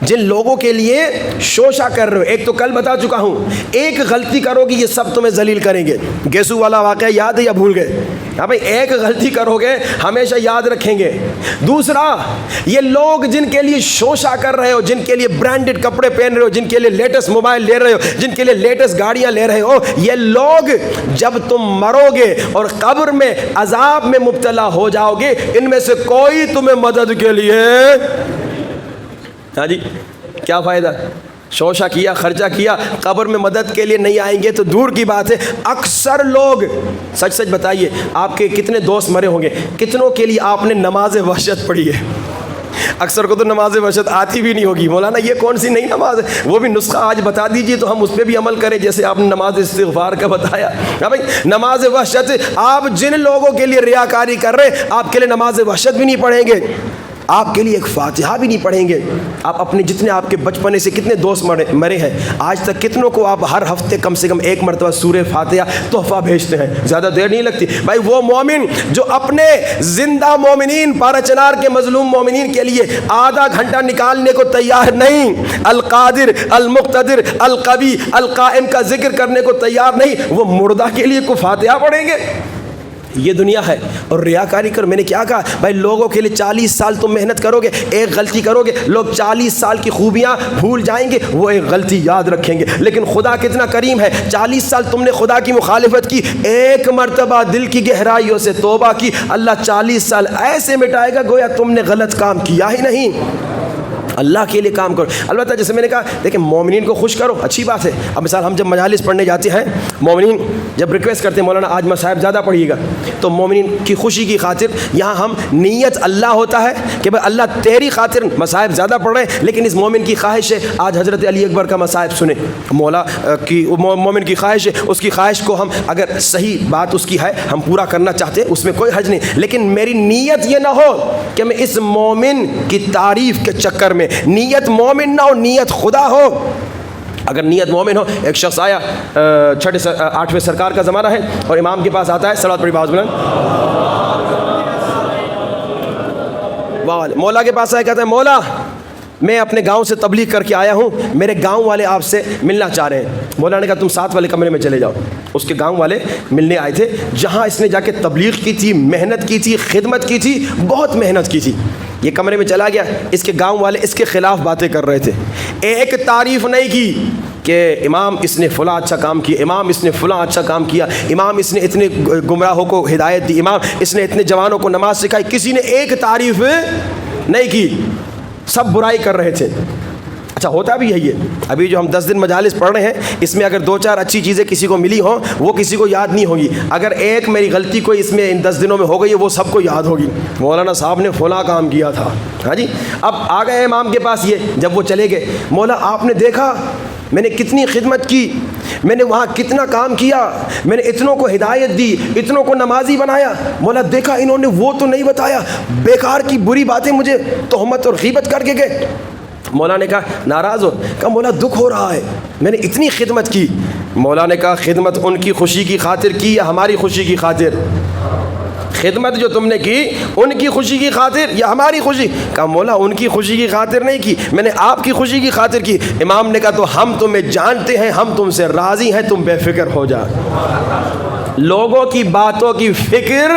جن لوگوں کے لیے شوشہ کر رہے ہو، ایک تو کل بتا چکا ہوں، ایک غلطی کرو گی یہ سب تمہیں ذلیل کریں گے. گیسو والا واقعہ یاد ہے یا بھول گئے؟ ہاں بھائی، ایک غلطی کرو گے ہمیشہ یاد رکھیں گے. دوسرا، یہ لوگ جن کے لیے شوشہ کر رہے ہو، جن کے لیے برانڈڈ کپڑے پہن رہے ہو، جن کے لیے لیٹسٹ موبائل لے رہے ہو، جن کے لیے لیٹسٹ گاڑیاں لے رہے ہو، یہ لوگ جب تم مرو گے اور قبر میں عذاب میں مبتلا ہو جاؤ گے، ان میں سے کوئی تمہیں مدد کے لیے، ہاں جی کیا فائدہ؟ شوشہ کیا، خرچہ کیا، قبر میں مدد کے لیے نہیں آئیں گے تو دور کی بات ہے. اکثر لوگ، سچ بتائیے، آپ کے کتنے دوست مرے ہوں گے، کتنوں کے لیے آپ نے نماز وحشت پڑھی ہے؟ اکثر کو تو نماز وحشت آتی بھی نہیں ہوگی. مولانا یہ کون سی نئی نماز ہے؟ وہ بھی نسخہ آج بتا دیجیے تو ہم اس پہ بھی عمل کریں، جیسے آپ نے نماز استغفار کا بتایا. ہاں بھائی، نماز وحشت، آپ جن لوگوں کے لیے ریاکاری کر رہے ہیں، آپ کے لیے نماز وحشت بھی نہیں پڑھیں گے، آپ کے لیے ایک فاتحہ بھی نہیں پڑھیں گے. آپ اپنے جتنے آپ کے بچپنے سے کتنے دوست مرے ہیں، آج تک کتنوں کو آپ ہر ہفتے کم سے کم ایک مرتبہ سورہ فاتحہ تحفہ بھیجتے ہیں؟ زیادہ دیر نہیں لگتی. بھائی وہ مومن جو اپنے زندہ مومنین، پارا چنار کے مظلوم مومنین کے لیے آدھا گھنٹہ نکالنے کو تیار نہیں، القادر، المقتدر، القوی، القائم کا ذکر کرنے کو تیار نہیں، وہ مردہ کے لیے کو فاتحہ پڑھیں گے؟ یہ دنیا ہے. اور ریاکاری کر، میں نے کیا کہا بھائی، لوگوں کے لیے 40 سال تم محنت کرو گے، ایک غلطی کرو گے، لوگ 40 سال کی خوبیاں بھول جائیں گے، وہ ایک غلطی یاد رکھیں گے. لیکن خدا کتنا کریم ہے، 40 سال تم نے خدا کی مخالفت کی، ایک مرتبہ دل کی گہرائیوں سے توبہ کی، اللہ 40 سال ایسے مٹائے گا گویا تم نے غلط کام کیا ہی نہیں. اللہ کے لیے کام کرو. البتہ جیسے میں نے کہا دیکھیں مومنین کو خوش کرو, اچھی بات ہے. اب مثال ہم جب مجالس پڑھنے جاتے ہیں, مومنین جب ریکویسٹ کرتے ہیں مولانا آج مصائب زیادہ پڑھیے گا, تو مومنین کی خوشی کی خاطر یہاں ہم نیت اللہ ہوتا ہے کہ بھائی اللہ تیری خاطر مصائب زیادہ پڑھ رہے ہیں, لیکن اس مومن کی خواہش ہے آج حضرت علی اکبر کا مصائب سنیں. مولا کی مومن کی خواہش ہے, اس کی خواہش کو ہم اگر صحیح بات اس کی ہے ہم پورا کرنا چاہتے ہیں, اس میں کوئی حرج نہیں, لیکن میری نیت یہ نہ ہو کہ میں اس مومن کی تعریف کے چکر میں, نیت مومن نہ ہو نیت خدا ہو. اگر نیت مومن ہو, ایک شخص آیا 8ویں سرکار کا زمانہ ہے اور امام کے پاس آتا ہے, صلوات پڑھی باز بلند, مولا کے پاس آیا, کہتا ہے مولا میں اپنے گاؤں سے تبلیغ کر کے آیا ہوں, میرے گاؤں والے آپ سے ملنا چاہ رہے ہیں. مولا نے کہا تم ساتھ والے کمرے میں چلے جاؤ. اس کے گاؤں والے ملنے آئے تھے, جہاں اس نے جا کے تبلیغ کی تھی, محنت کی تھی, خدمت کی تھی, بہت محنت کی تھی. یہ کمرے میں چلا گیا, اس کے گاؤں والے اس کے خلاف باتیں کر رہے تھے. ایک تعریف نہیں کی کہ امام اس نے فلاں اچھا کام کیا, امام اس نے فلاں اچھا کام کیا, امام اس نے اتنے گمراہوں کو ہدایت دی, امام اس نے اتنے جوانوں کو نماز سکھائی. کسی نے ایک تعریف نہیں کی, سب برائی کر رہے تھے. اچھا ہوتا بھی یہی ہے. ابھی جو ہم 10 دن مجالس پڑھ رہے ہیں, اس میں اگر 2-4 اچھی چیزیں کسی کو ملی ہوں وہ کسی کو یاد نہیں ہوگی. اگر ایک میری غلطی کوئی اس میں ان 10 دنوں میں ہو گئی ہے وہ سب کو یاد ہوگی, مولانا صاحب نے فلاں کام کیا تھا. ہاں جی, اب آ گئے امام کے پاس. یہ جب وہ چلے گئے, مولا آپ نے دیکھا میں نے کتنی خدمت کی, میں نے وہاں کتنا کام کیا, میں نے اتنوں کو ہدایت دی, اتنوں کو نمازی بنایا. مولا دیکھا انہوں نے وہ تو نہیں بتایا, بیکار کی بری باتیں مجھے تہمت اور غیبت کر کے گئے. مولا نے کہا ناراض ہو, کہا مولا دکھ ہو رہا ہے, میں نے اتنی خدمت کی. مولا نے کہا خدمت ان کی خوشی کی خاطر کی یا ہماری خوشی کی خاطر؟ خدمت جو تم نے کی ان کی خوشی کی خاطر یا ہماری خوشی؟ کہا مولا ان کی خوشی کی خاطر نہیں کی, میں نے آپ کی خوشی کی خاطر کی. امام نے کہا تو ہم تمہیں جانتے ہیں, ہم تم سے راضی ہیں, تم بے فکر ہو جا, لوگوں کی باتوں کی فکر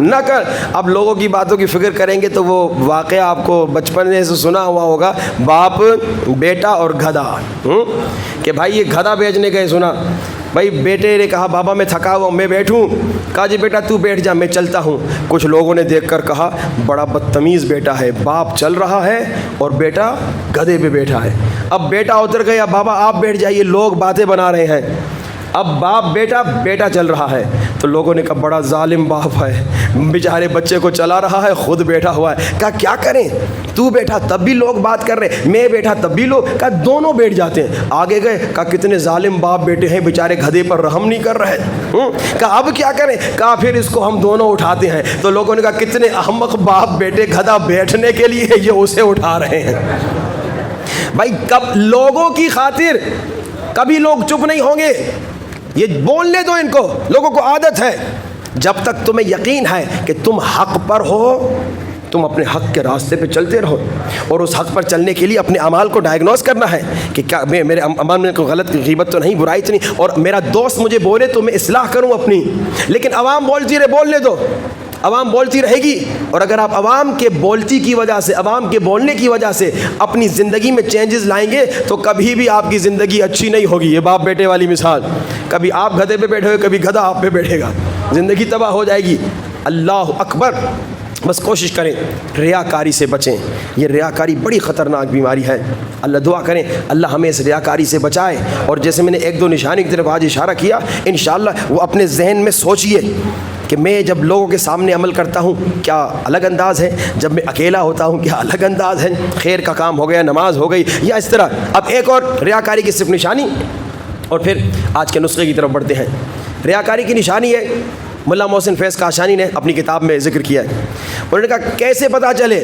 نہ کر. اب لوگوں کی باتوں کی فکر کریں گے تو وہ واقعہ آپ کو بچپن میں سے سنا ہوا ہوگا, باپ بیٹا اور گدھا, کہ بھائی یہ گدھا بیچنے گئے, سنا بھائی بیٹے نے کہا بابا میں تھکا ہوا ہوں میں بیٹھوں, کہا جی بیٹا تو بیٹھ جا میں چلتا ہوں. کچھ لوگوں نے دیکھ کر کہا بڑا بدتمیز بیٹا ہے, باپ چل رہا ہے اور بیٹا گدھے پہ بیٹھا ہے. اب بیٹا اتر گیا, بابا آپ بیٹھ جائیے, لوگ باتیں بنا رہے ہیں. اب باپ بیٹا چل رہا ہے, تو لوگوں نے کہا بڑا ظالم باپ ہے, بیچارے بچے کو چلا رہا ہے, خود بیٹھا ہوا ہے. کہا کیا کریں, تو بیٹھا تب بھی لوگ بات کر رہے, میں بیٹھا تب بھی لوگ. کہا دونوں بیٹھ جاتے ہیں. آگے گئے, کہا کتنے ظالم باپ بیٹے ہیں, بیچارے گدھے پر رحم نہیں کر رہے. کہا اب کیا کریں, کہا پھر اس کو ہم دونوں اٹھاتے ہیں. تو لوگوں نے کہا کتنے احمق باپ بیٹے, گدھا بیٹھنے کے لیے یہ اسے اٹھا رہے ہیں. بھائی کب لوگوں کی خاطر کبھی لوگ چپ نہیں ہوں گے, یہ بولنے دو ان کو, لوگوں کو عادت ہے. جب تک تمہیں یقین ہے کہ تم حق پر ہو, تم اپنے حق کے راستے پہ چلتے رہو, اور اس حق پر چلنے کے لیے اپنے اعمال کو ڈائگنوز کرنا ہے کہ کیا میرے عمل میں کوئی غلط غیبت تو نہیں, برائی تو نہیں, اور میرا دوست مجھے بولے تو میں اصلاح کروں اپنی. لیکن عوام بولتی رہے, بولنے دو, عوام بولتی رہے گی. اور اگر آپ عوام کے بولتی کی وجہ سے, عوام کے بولنے کی وجہ سے اپنی زندگی میں چینجز لائیں گے تو کبھی بھی آپ کی زندگی اچھی نہیں ہوگی. یہ باپ بیٹے والی مثال, کبھی آپ گدھے پہ بیٹھے ہوئے, کبھی گدھا آپ پہ بیٹھے گا, زندگی تباہ ہو جائے گی. اللہ اکبر. بس کوشش کریں ریاکاری سے بچیں, یہ ریاکاری بڑی خطرناک بیماری ہے. اللہ دعا کریں اللہ ہمیں اس ریاکاری سے بچائے. اور جیسے میں نے 1-2 نشانی کی طرف آج اشارہ کیا, انشاءاللہ وہ اپنے ذہن میں سوچئے کہ میں جب لوگوں کے سامنے عمل کرتا ہوں کیا الگ انداز ہے, جب میں اکیلا ہوتا ہوں کیا الگ انداز ہے, خیر کا کام ہو گیا, نماز ہو گئی, یا اس طرح. اب ایک اور ریاکاری کی صرف نشانی, اور پھر آج کے نسخے کی طرف بڑھتے ہیں. ریاکاری کی نشانی ہے, ملا محسن فیض کاشانی نے اپنی کتاب میں ذکر کیا ہے. انہوں نے کہا کیسے پتہ چلے.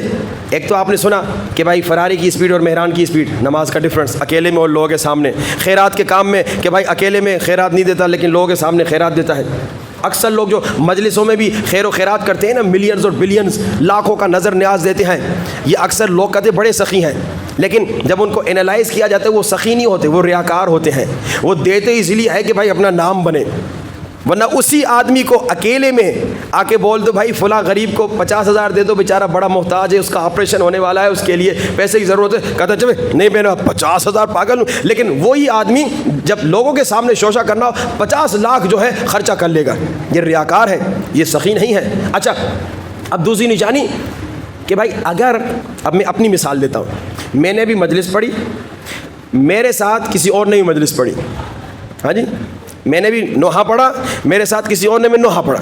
ایک تو آپ نے سنا کہ بھائی فراری کی اسپیڈ اور مہران کی اسپیڈ, نماز کا ڈفرنس, اکیلے میں اور لوگوں کے سامنے. خیرات کے کام میں کہ بھائی اکیلے میں خیرات نہیں دیتا لیکن لوگوں کے سامنے خیرات دیتا ہے. اکثر لوگ جو مجلسوں میں بھی خیر و خیرات کرتے ہیں نا, ملینز اور بلینز, لاکھوں کا نظر نیاز دیتے ہیں, یہ اکثر لوگ کہتے بڑے سخی ہیں, لیکن جب ان کو انالائز کیا جاتا ہے وہ سخی نہیں ہوتے, وہ ریاکار ہوتے ہیں. وہ دیتے اس لیے ہے کہ بھائی اپنا نام بنے, ورنہ اسی آدمی کو اکیلے میں آ کے بول دو بھائی فلاں غریب کو 50,000 دے دو, بیچارہ بڑا محتاج ہے, اس کا آپریشن ہونے والا ہے, اس کے لیے پیسے کی ضرورت ہے, کہتا چلے نہیں میں 50,000 پاگل ہوں. لیکن وہی آدمی جب لوگوں کے سامنے شوشہ کرنا ہو 50 لاکھ جو ہے خرچہ کر لے گا. یہ ریاکار ہے, یہ سخی نہیں ہے. اچھا اب دوسری نشانی کہ بھائی اگر, اب میں اپنی مثال دیتا ہوں میں نے بھی مجلس پڑھی, میرے ساتھ کسی اور نے بھی مجلس پڑھی. ہاں جی, میں نے بھی نوحہ پڑھا, میرے ساتھ کسی اور نے بھی نوحہ پڑھا.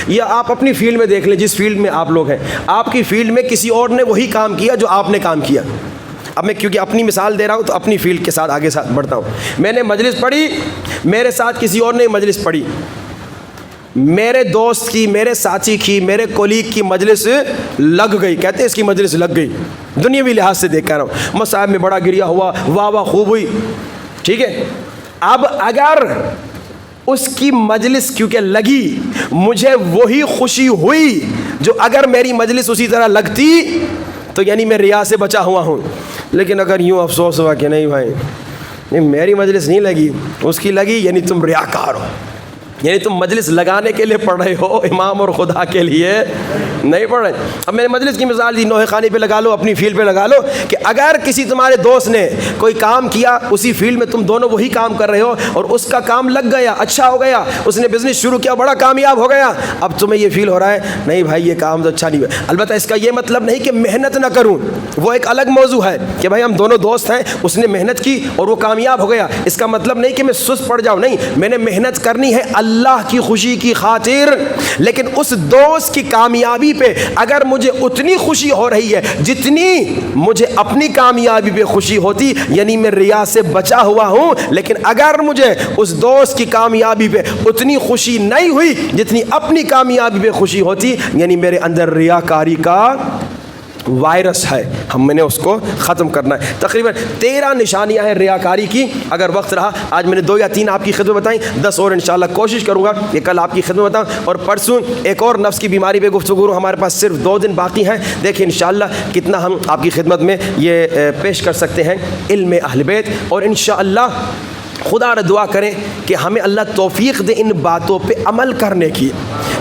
یا آپ اپنی فیلڈ میں دیکھ لیں, جس فیلڈ میں آپ لوگ ہیں, آپ کی فیلڈ میں کسی اور نے وہی کام کیا جو آپ نے کام کیا. اب میں کیونکہ اپنی مثال دے رہا ہوں تو اپنی فیلڈ کے ساتھ آگے بڑھتا ہوں. میں نے مجلس پڑھی, میرے ساتھ کسی اور نے مجلس پڑھی, میرے دوست کی, میرے ساتھی کی, میرے کولیگ کی مجلس لگ گئی. کہتے ہیں اس کی مجلس لگ گئی, دنیاوی لحاظ سے دیکھ کر رہا ہوں. مصاحب میں بڑا گریا ہوا, واہ واہ خوب ہوئی, ٹھیک ہے. اب اگر اس کی مجلس کیونکہ لگی, مجھے وہی خوشی ہوئی جو اگر میری مجلس اسی طرح لگتی تو یعنی میں ریا سے بچا ہوا ہوں. لیکن اگر یوں افسوس ہوا کہ نہیں بھائی, نہیں میری مجلس نہیں لگی, اس کی لگی, یعنی تم ریاکار ہو, یعنی تم مجلس لگانے کے لیے پڑھ رہے ہو, امام اور خدا کے لیے نہیں پڑھ رہے. اب میں نے مجلس کی مثال دی, نوحہ خانے پہ لگا لو, اپنی فیلڈ پہ لگا لو, کہ اگر کسی تمہارے دوست نے کوئی کام کیا, اسی فیلڈ میں تم دونوں وہی کام کر رہے ہو, اور اس کا کام لگ گیا, اچھا ہو گیا, اس نے بزنس شروع کیا, بڑا کامیاب ہو گیا, اب تمہیں یہ فیل ہو رہا ہے نہیں بھائی یہ کام تو اچھا نہیں ہوا. البتہ اس کا یہ مطلب نہیں کہ محنت نہ کروں, وہ ایک الگ موضوع ہے کہ بھائی ہم دونوں دوست ہیں, اس نے محنت کی اور وہ کامیاب ہو گیا. اس کا مطلب نہیں کہ میں سست پڑ جاؤں, نہیں, میں نے محنت کرنی ہے اللہ کی خوشی کی خاطر, لیکن اس دوست کی کامیابی پہ اگر مجھے اتنی خوشی ہو رہی ہے جتنی مجھے اپنی کامیابی پہ خوشی ہوتی, یعنی میں ریا سے بچا ہوا ہوں. لیکن اگر مجھے اس دوست کی کامیابی پہ اتنی خوشی نہیں ہوئی جتنی اپنی کامیابی پہ خوشی ہوتی, یعنی میرے اندر ریاکاری کا وائرس ہے, میں نے اس کو ختم کرنا ہے. تقریباً 13 نشانیاں ہیں ریاکاری کی. اگر وقت رہا آج میں نے 2 یا 3 آپ کی خدمت بتائیں, 10 اور انشاءاللہ کوشش کروں گا کہ کل آپ کی خدمت بتاؤں, اور پرسوں ایک اور نفس کی بیماری پہ گفتگو کروں. ہمارے پاس صرف 2 دن باقی ہیں, دیکھیں انشاءاللہ کتنا ہم آپ کی خدمت میں یہ پیش کر سکتے ہیں علم اہل بیت. اور انشاءاللہ خدا را دعا کریں کہ ہمیں اللہ توفیق دے ان باتوں پہ عمل کرنے کی.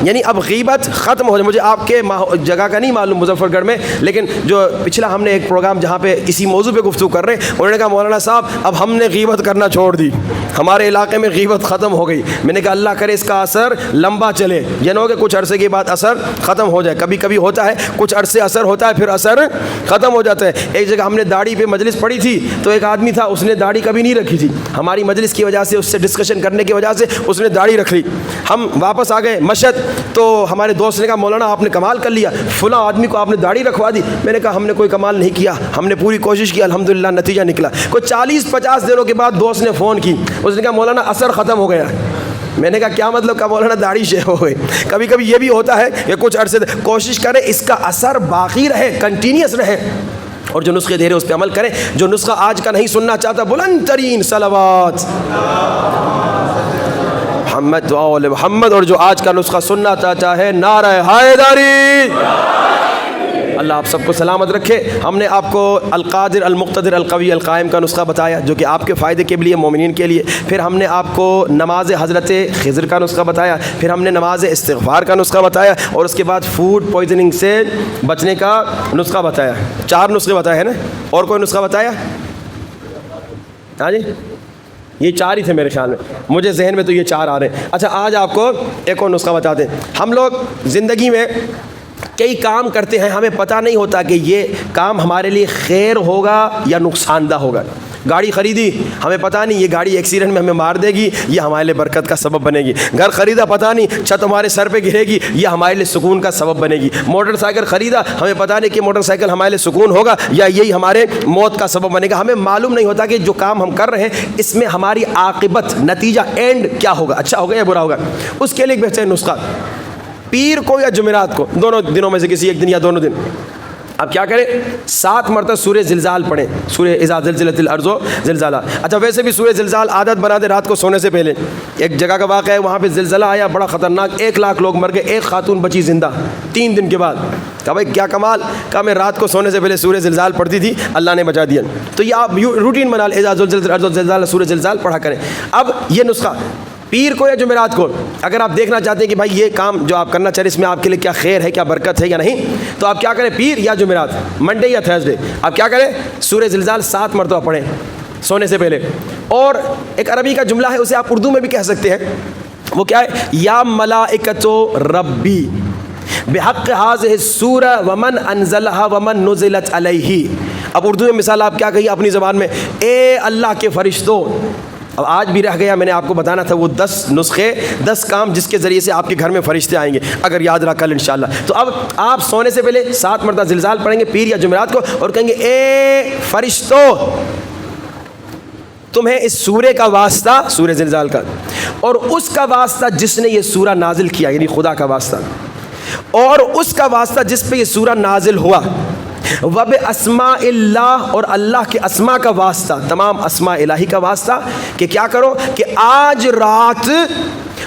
یعنی اب غیبت ختم ہو جائے. مجھے آپ کے جگہ کا نہیں معلوم مظفر گڑھ میں, لیکن جو پچھلا ہم نے ایک پروگرام جہاں پہ اسی موضوع پہ گفتگو کر رہے ہیں, انہوں نے کہا مولانا صاحب اب ہم نے غیبت کرنا چھوڑ دی, ہمارے علاقے میں غیبت ختم ہو گئی. میں نے کہا اللہ کرے اس کا اثر لمبا چلے, یہ نہ ہو کہ کچھ عرصے کے بعد اثر ختم ہو جائے. کبھی کبھی ہوتا ہے کچھ عرصے اثر ہوتا ہے پھر اثر ختم ہو جاتا ہے. ایک جگہ ہم نے داڑھی پہ مجلس پڑھی تھی, تو ایک آدمی تھا اس نے داڑھی کبھی نہیں رکھی تھی. ہماری مجلس کی وجہ سے, اس سے ڈسکشن کرنے کی وجہ سے اس نے داڑھی رکھ لی. ہم واپس آ گئے مشہد, تو ہمارے دوست نے کہا مولانا آپ نے کمال کر لیا, فلاں آدمی کو آپ نے داڑھی رکھوا دی. میں نے کہا ہم نے کوئی کمال نہیں کیا, ہم نے پوری کوشش کی, الحمدللہ نتیجہ نکلا. کوئی 40-50 دنوں کے بعد دوست نے فون کی, اس نے کہا مولانا اثر ختم ہو گیا. میں نے کہا کیا مطلب؟ کا مولانا داڑھی شے ہو گئی. کبھی کبھی یہ بھی ہوتا ہے کہ کچھ عرصے کوشش کریں اس کا اثر باقی رہے, کنٹینیوس رہے, اور جو نسخے دے رہے اس پہ عمل کریں. جو نسخہ آج کا نہیں سننا چاہتا, بلند ترین صلوات محمد وآل محمد. اور جو آج کا نسخہ سننا چاہتا ہے, نعرہ حیدری. اللہ آپ سب کو سلامت رکھے. ہم نے آپ کو القادر المقتدر القوی القائم کا نسخہ بتایا جو کہ آپ کے فائدے کے لیے, مومنین کے لیے. پھر ہم نے آپ کو نماز حضرت خضر کا نسخہ بتایا. پھر ہم نے نماز استغفار کا نسخہ بتایا, اور اس کے بعد فوڈ پوائزننگ سے بچنے کا نسخہ بتایا. 4 نسخے بتائے ہیں نا, اور کوئی نسخہ بتایا؟ ہاں جی, یہ 4 ہی تھے میرے خیال میں, مجھے ذہن میں تو یہ 4 آ رہے ہیں. اچھا آج آپ کو ایک اور نسخہ بتاتے ہیں. ہم لوگ زندگی میں کئی کام کرتے ہیں, ہمیں پتہ نہیں ہوتا کہ یہ کام ہمارے لیے خیر ہوگا یا نقصان دہ ہوگا. گاڑی خریدی, ہمیں پتہ نہیں یہ گاڑی ایکسیڈنٹ میں ہمیں مار دے گی, یہ ہمارے لیے برکت کا سبب بنے گی. گھر خریدا, پتہ نہیں چھت ہمارے سر پہ گرے گی, یہ ہمارے لیے سکون کا سبب بنے گی. موٹر سائیکل خریدا, ہمیں پتہ نہیں کہ موٹر سائیکل ہمارے لیے سکون ہوگا یا یہی ہمارے موت کا سبب بنے گا. ہمیں معلوم نہیں ہوتا کہ جو کام ہم کر رہے ہیں اس میں ہماری عاقبت, نتیجہ, اینڈ کیا ہوگا, اچھا ہوگا یا برا ہوگا. اس کے لیے ایک بہترین نسخہ, پیر کو یا جمعرات کو, دونوں دنوں میں سے کسی ایک دن یا دونوں دن, اب کیا کریں, 7 مرتبہ سورہ زلزال پڑھیں, سورہ اذا زلزلت الارض زلزالہ. اچھا ویسے بھی سورہ زلزال عادت بنا دے رات کو سونے سے پہلے. ایک جگہ کا واقعہ ہے, وہاں پہ زلزلہ آیا بڑا خطرناک, 1 لاکھ لوگ مر گئے, ایک خاتون بچی زندہ 3 دن کے بعد. کہا بھائی کیا کمال, کہا میں رات کو سونے سے پہلے سورہ زلزال پڑھتی تھی, اللہ نے بچا دیا. تو یہ آپ روٹین بنا لیں, اذا زلزلت الارض زلزالہ, سورہ زلزال پڑھا کریں. اب یہ نسخہ پیر کو یا جمعرات کو, اگر آپ دیکھنا چاہتے ہیں کہ بھائی یہ کام جو آپ کرنا چاہ رہے ہیں اس میں آپ کے لیے کیا خیر ہے, کیا برکت ہے یا نہیں, تو آپ کیا کریں, پیر یا جمعرات, منڈے یا تھرسڈے, آپ کیا کریں, سورہ زلزال 7 مرتبہ پڑھیں سونے سے پہلے. اور ایک عربی کا جملہ ہے, اسے آپ اردو میں بھی کہہ سکتے ہیں, وہ کیا ہے, یا ملائکۃ ربی بحق هذه السورہ ومن انزلها ومن نزلت علیہ. اب اردو میں مثال آپ کیا کہیے اپنی زبان میں، اے اللہ کے فرشتوں. اب آج بھی رہ گیا، میں نے آپ کو بتانا تھا وہ 10 نسخے 10 کام جس کے ذریعے سے آپ کے گھر میں فرشتے آئیں گے، اگر یاد رہا کل انشاءاللہ. تو اب آپ سونے سے پہلے 7 مرتبہ زلزال پڑھیں گے پیر یا جمعرات کو، اور کہیں گے اے فرشتوں تمہیں اس سورے کا واسطہ، سورہ زلزال کا، اور اس کا واسطہ جس نے یہ سورہ نازل کیا، یعنی خدا کا واسطہ، اور اس کا واسطہ جس پہ یہ سورہ نازل ہوا، وَبِأَسْمَاءِ اللَّهِ، اور اللہ کے اسماء کا واسطہ، تمام اسماء الہی کا واسطہ، کہ کیا کرو کہ آج رات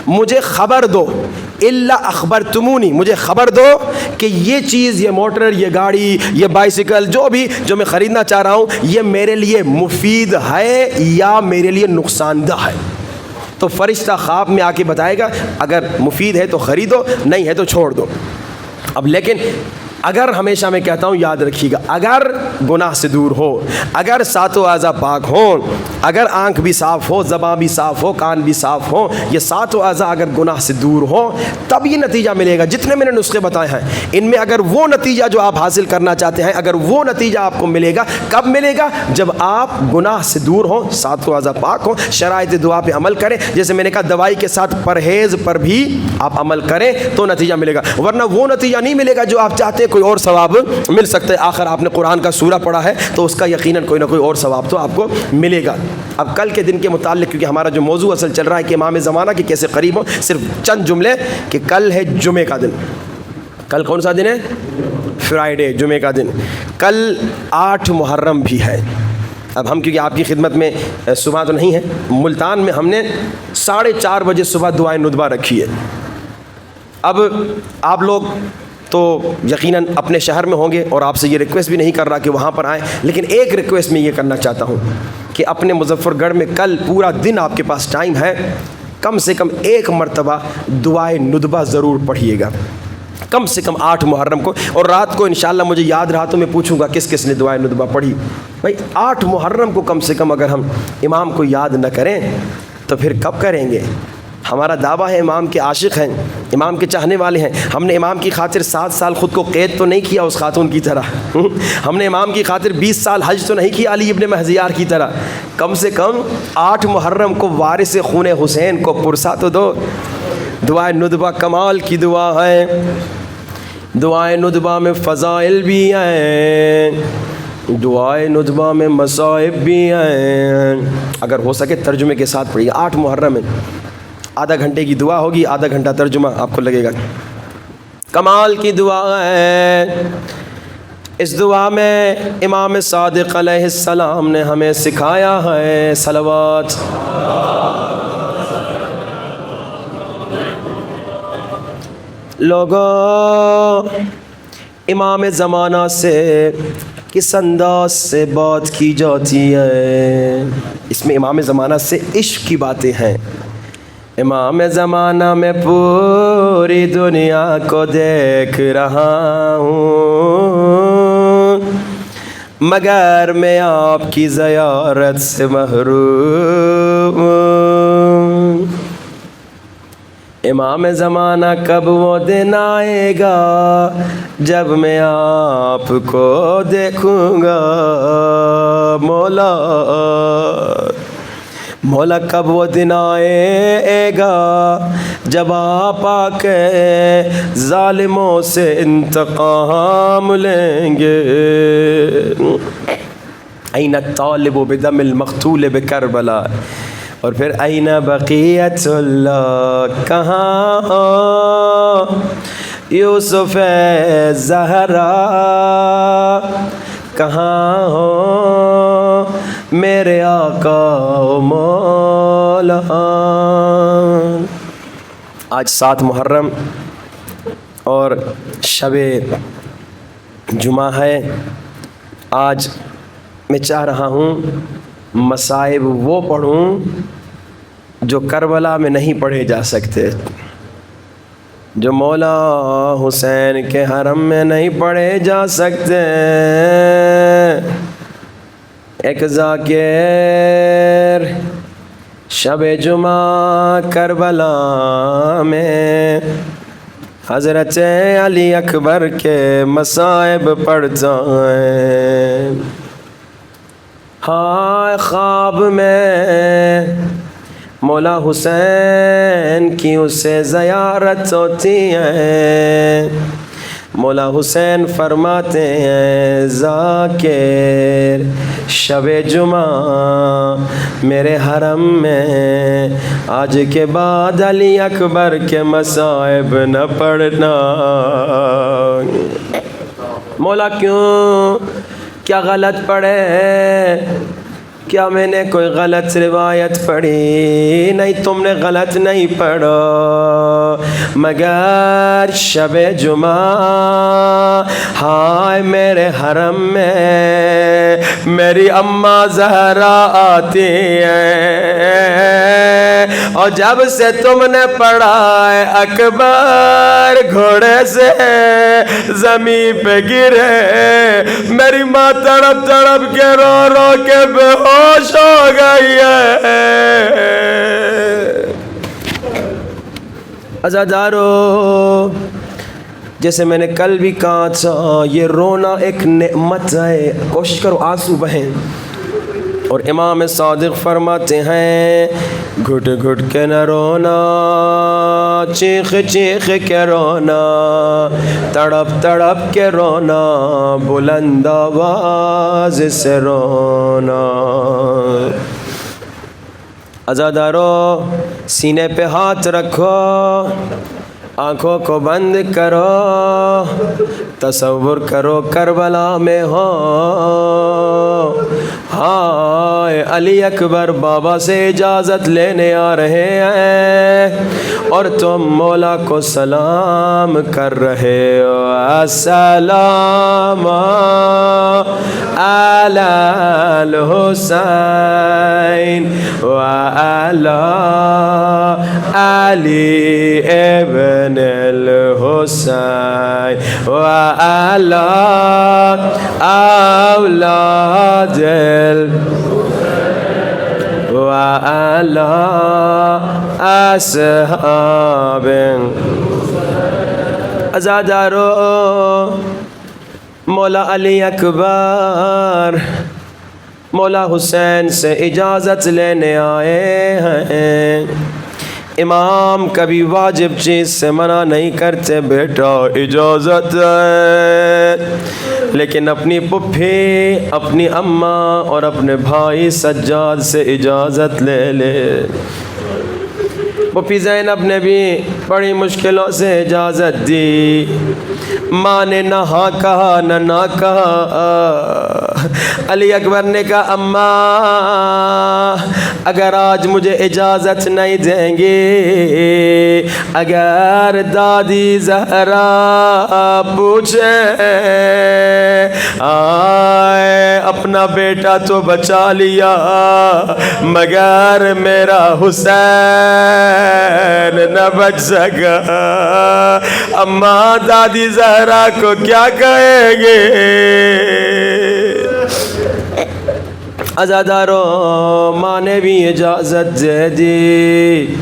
مجھے خبر دو، اللہ اخبرتمونی، مجھے خبر دو کہ یہ چیز، یہ موٹر، یہ گاڑی، یہ بائسیکل، جو میں خریدنا چاہ رہا ہوں، یہ میرے لیے مفید ہے یا میرے لیے نقصان دہ ہے. تو فرشتہ خواب میں آ کے بتائے گا، اگر مفید ہے تو خریدو، نہیں ہے تو چھوڑ دو. اب لیکن اگر، ہمیشہ میں کہتا ہوں یاد رکھیے گا، اگر گناہ سے دور ہو، اگر ساتوں اعضاء پاک ہوں، اگر آنکھ بھی صاف ہو، زبان بھی صاف ہو، کان بھی صاف ہو، یہ ساتوں اعضاء اگر گناہ سے دور ہو، تب یہ نتیجہ ملے گا. جتنے میں نے نسخے بتائے ہیں ان میں اگر وہ نتیجہ جو آپ حاصل کرنا چاہتے ہیں، اگر وہ نتیجہ آپ کو ملے گا، کب ملے گا؟ جب آپ گناہ سے دور ہوں، ساتوں اعضاء پاک ہوں، شرائط دعا پہ عمل کریں. جیسے میں نے کہا دوائی کے ساتھ پرہیز پر بھی آپ عمل کریں تو نتیجہ ملے گا، ورنہ وہ نتیجہ نہیں ملے گا جو آپ چاہتے ہیں. کوئی اور ثواب مل سکتا ہے، آخر آپ نے قرآن کا سورہ پڑھا ہے تو اس کا یقیناً کوئی نہ کوئی اور ثواب تو آپ کو ملے گا. اب کل کے دن کے متعلق، کیونکہ ہمارا جو موضوع اصل چل رہا ہے کہ امام زمانہ کے کیسے قریب ہو، صرف چند جملے کہ کل ہے جمعے کا دن. کل کون سا دن ہے؟ فرائیڈے، جمعے کا دن. کل 8 محرم بھی ہے. اب ہم کیونکہ آپ کی خدمت میں صبح تو نہیں ہے، ملتان میں ہم نے 4:30 بجے صبح دعائے ندبہ رکھی ہے. اب آپ لوگ تو یقیناً اپنے شہر میں ہوں گے اور آپ سے یہ ریکویسٹ بھی نہیں کر رہا کہ وہاں پر آئیں، لیکن ایک ریکویسٹ میں یہ کرنا چاہتا ہوں کہ اپنے مظفر گڑھ میں کل پورا دن آپ کے پاس ٹائم ہے، کم سے کم 1 مرتبہ دعائے ندبہ ضرور پڑھیے گا، کم سے کم 8 محرم کو. اور رات کو انشاءاللہ مجھے یاد رہا تو میں پوچھوں گا کس کس نے دعائے ندبہ پڑھی. بھائی 8 محرم کو کم سے کم اگر ہم امام کو یاد نہ کریں تو پھر کب کریں گے؟ ہمارا دعویٰ ہے امام کے عاشق ہیں، امام کے چاہنے والے ہیں. ہم نے امام کی خاطر 7 سال خود کو قید تو نہیں کیا اس خاتون کی طرح، ہم نے امام کی خاطر 20 سال حج تو نہیں کیا علی ابن مہزیار کی طرح. کم سے کم 8 محرم کو وارث خون حسین کو پرسا تو دو. دعائے ندبہ کمال کی دعا ہے، دعائے ندبہ میں فضائل بھی ہیں، دعائے ندبہ میں مصائب بھی ہیں. اگر ہو سکے ترجمے کے ساتھ پڑھیے. 8 محرم ہے، آدھا گھنٹے کی دعا ہوگی، آدھا گھنٹہ ترجمہ آپ کو لگے گا. کمال کی دعا ہے. اس دعا میں امام صادق علیہ السلام نے ہمیں سکھایا ہے. صلوات. لوگوں، امام زمانہ سے کس انداز سے بات کی جاتی ہے؟ اس میں امام زمانہ سے عشق کی باتیں ہیں. امام زمانہ میں پوری دنیا کو دیکھ رہا ہوں، مگر میں آپ کی زیارت سے محروم ہوں. امام زمانہ کب وہ دن آئے گا جب میں آپ کو دیکھوں گا مولا. مولا کب وہ دن آئے گا جب آپ آ کے ظالموں سے انتقام لیں گے. این الطالب بدم المقتول بکربلا، اور پھر این بقیت اللہ، کہاں ہو یوسف زہرا، کہاں ہو میرے آقا و مولا. آج 7 محرم اور شب جمعہ ہے. آج میں چاہ رہا ہوں مصائب وہ پڑھوں جو کربلا میں نہیں پڑھے جا سکتے، جو مولا حسین کے حرم میں نہیں پڑھے جا سکتے. ایک ذاکر شب جمعہ کربلا میں حضرت علی اکبر کے مصائب پڑھتا ہے. ہائے خواب میں مولا حسین کی اسے زیارت ہوتی ہے. مولا حسین فرماتے ہیں ذاکر شب جمعہ میرے حرم میں آج کے بعد علی اکبر کے مصائب نہ پڑھنا. مولا کیوں؟ کیا غلط پڑھے؟ کیا میں نے کوئی غلط روایت پڑھی؟ نہیں، تم نے غلط نہیں پڑھا، مگر شب جمعہ ہائے میرے حرم میں میری اماں زہرا آتی ہے، اور جب سے تم نے پڑھا ہے اکبر گھوڑے سے زمین پہ گرے، میری ماں تڑپ تڑپ کے رو رو کے بے ہوش ہو گئی ہے. عزادارو، جیسے میں نے کل بھی کہا تھا یہ رونا ایک نعمت ہے. کوشش کرو آنسو بہیں. اور امام صادق فرماتے ہیں گھٹ گھٹ کے نہ رونا، چیخ چیخ کے رونا، تڑپ تڑپ کے رونا، بلند آواز سے رونا. عزادارو، سینے پہ ہاتھ رکھو، آنکھوں کو بند کرو، تصور کرو کربلا میں ہو. ہائے علی اکبر بابا سے اجازت لینے آ رہے ہیں اور تم مولا کو سلام کر رہے ہو. السلام علی الحسین وعلی علی ابن الحسین وعلی اولاد وعلی اصحاب. عزادارو، مولا علی اکبر مولا حسین سے اجازت لینے آئے ہیں. امام کبھی واجب چیز سے منع نہیں کرتے، بیٹا اجازت ہے، لیکن اپنی پھپھی، اپنی اماں اور اپنے بھائی سجاد سے اجازت لے لے. پھپھی زینب نے بھی بڑی مشکلوں سے اجازت دی. ماں نے نہ ہاں کہا نہ کہا. علی اکبر نے کہا اماں اگر آج مجھے اجازت نہیں دیں گے، اگر دادی زہرا پوچھیں آئے اپنا بیٹا تو بچا لیا مگر میرا حسین نہ بچ سکا، اماں دادی زہرا کو کیا کہیں گے؟ عزادارو، ماں نے بھی اجازت دے دی.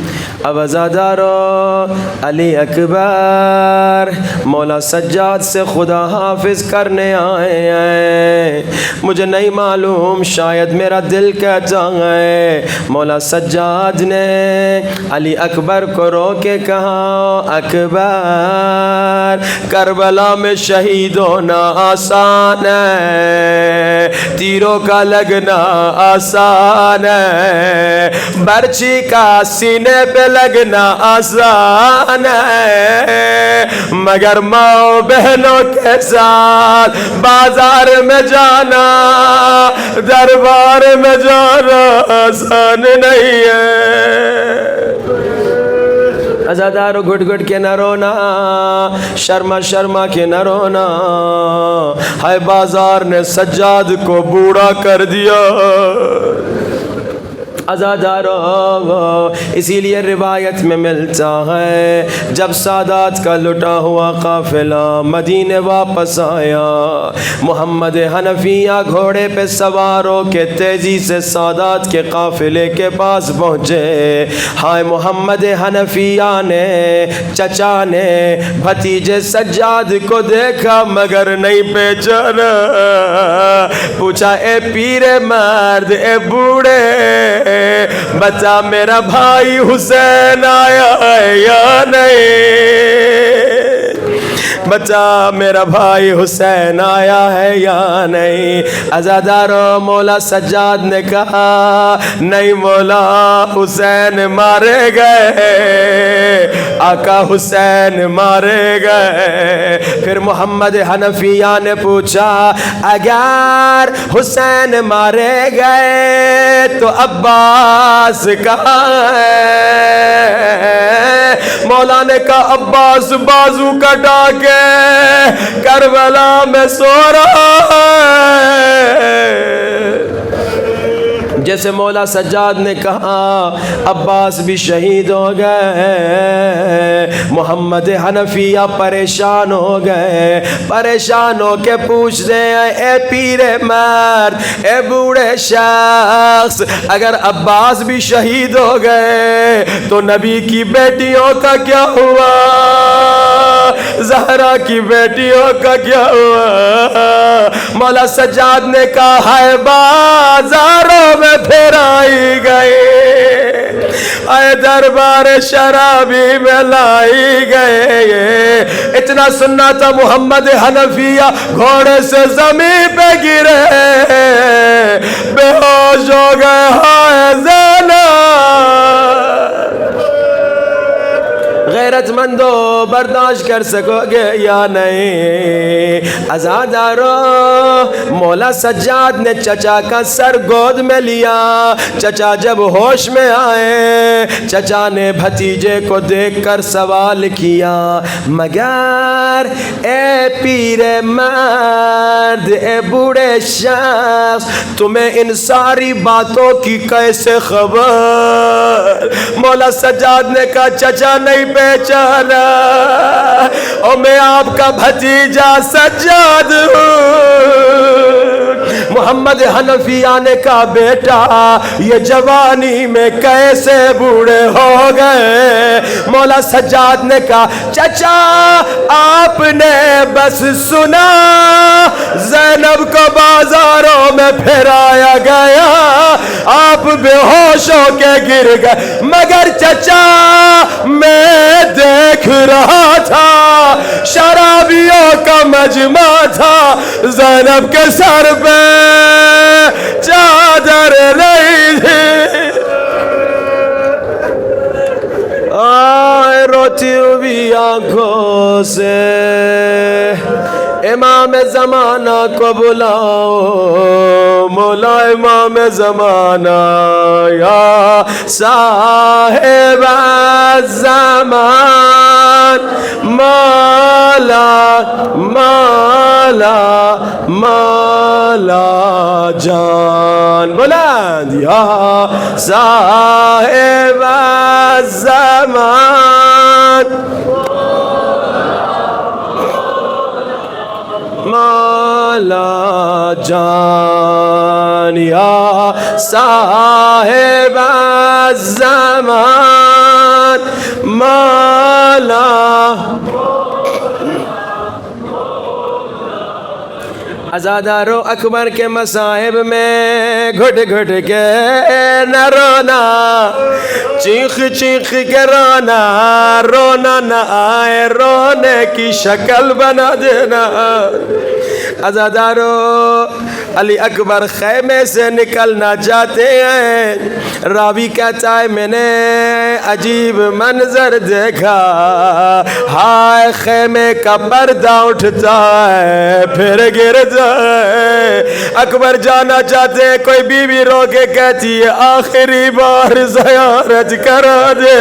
اب عزادارو، علی اکبر مولا سجاد سے خدا حافظ کرنے آئے ہیں. مجھے نہیں معلوم، شاید میرا دل کہتا ہے. مولا سجاد نے علی اکبر کو رو کے کہا اکبر کربلا میں شہید ہونا آسان ہے، تیروں کا لگنا آسان ہے، برچی کا سینے پہ لگنا آسان ہے، مگر ماں بہنوں کے ساتھ بازار میں جانا، دربار میں جانا آسان نہیں ہے. عزادارو، گھٹ گھٹ کے نہ رونا، شرما شرما کے نہ رونا. ہائے بازار نے سجاد کو بوڑھا کر دیا. عزاداروں، اسی لیے روایت میں ملتا ہے جب سادات کا لٹا ہوا قافلہ مدینے واپس آیا، محمد حنفیہ گھوڑے پہ سوار ہو کے تیزی سے سادات کے قافلے کے پاس پہنچے۔ ہائے محمد حنفیہ نے، چچا نے بھتیجے سجاد کو دیکھا مگر نہیں پہچانا۔ پوچھا اے پیر مرد، اے بوڑھے، بتا میرا بھائی حسین آیا ہے یا نہیں؟ بتا میرا بھائی حسین آیا ہے یا نہیں؟ عزاداروں، مولا سجاد نے کہا نہیں مولا، حسین مارے گئے، آقا حسین مارے گئے۔ پھر محمد حنفیہ نے پوچھا اگر حسین مارے گئے تو عباس کہاں ہے؟ مولا نے کہا عباس بازو کٹا کے کربلا میں سو رہا ہے۔ جیسے مولا سجاد نے کہا عباس بھی شہید ہو گئے، محمد حنفیہ پریشان ہو گئے، پریشان ہو کے پوچھتے ہیں اے پیر مرد، اے بوڑھے شخص، اگر عباس بھی شہید ہو گئے تو نبی کی بیٹیوں کا کیا ہوا؟ زہرا کی بیٹیوں کا کیا ہوا؟ مولا سجاد نے کہا ہائے بازاروں میں پھرائی گئی، اے دربار شرابی میں لائی گئے۔ اتنا سننا تھا محمد حنفیہ گھوڑے سے زمین پہ گرے، بے ہوش ہو گئے۔ ہائے زینب، غیرت مندو برداشت کر سکو گے یا نہیں؟ عزاداروں، مولا سجاد نے چچا کا سر گود میں لیا۔ چچا جب ہوش میں آئے، چچا نے بھتیجے کو دیکھ کر سوال کیا مگر اے پیر مرد، اے بوڑھے شخص، تمہیں ان ساری باتوں کی کیسے خبر؟ مولا سجاد نے کہا چچا نہیں پہچانا، اور میں آپ کا بھتیجا سجاد ہوں۔ محمد حنفیہ نے کہا بیٹا یہ جوانی میں کیسے بوڑھے ہو گئے؟ مولا سجاد نے کہا چچا آپ نے بس سنا زینب کو بازاروں میں پھرایا گیا، آپ بے ہوش ہو کے گر گئے، مگر چچا میں دیکھ رہا تھا شرابیوں کا مجمع تھا، زینب کے سر پہ چادر نہیں تھی۔ آئے روتی ہوئی آنکھوں سے امام زمانہ کو بلاؤ، مولا امام زمانہ، یا صاحب الزمان، مولا مولا مولا جان، بلند، یا صاحب الزمان، مولا جان، یا صاحب الزمان، مولا۔ عزادارو، اکبر کے مصائب میں گھٹ گھٹ کے نہ رونا، چیخ چیخ کے رونا، رونا نہ آئے رونے کی شکل بنا دینا۔ عزادارو، علی اکبر خیمے سے نکلنا چاہتے ہیں، راوی کہتا ہے میں نے عجیب منظر دیکھا، ہائے خیمے کا پردہ اٹھتا ہے پھر گرتا ہے۔ اکبر جانا چاہتے ہیں، کوئی بیوی رو کے کہتی ہے آخری بار زیارت کرا دے۔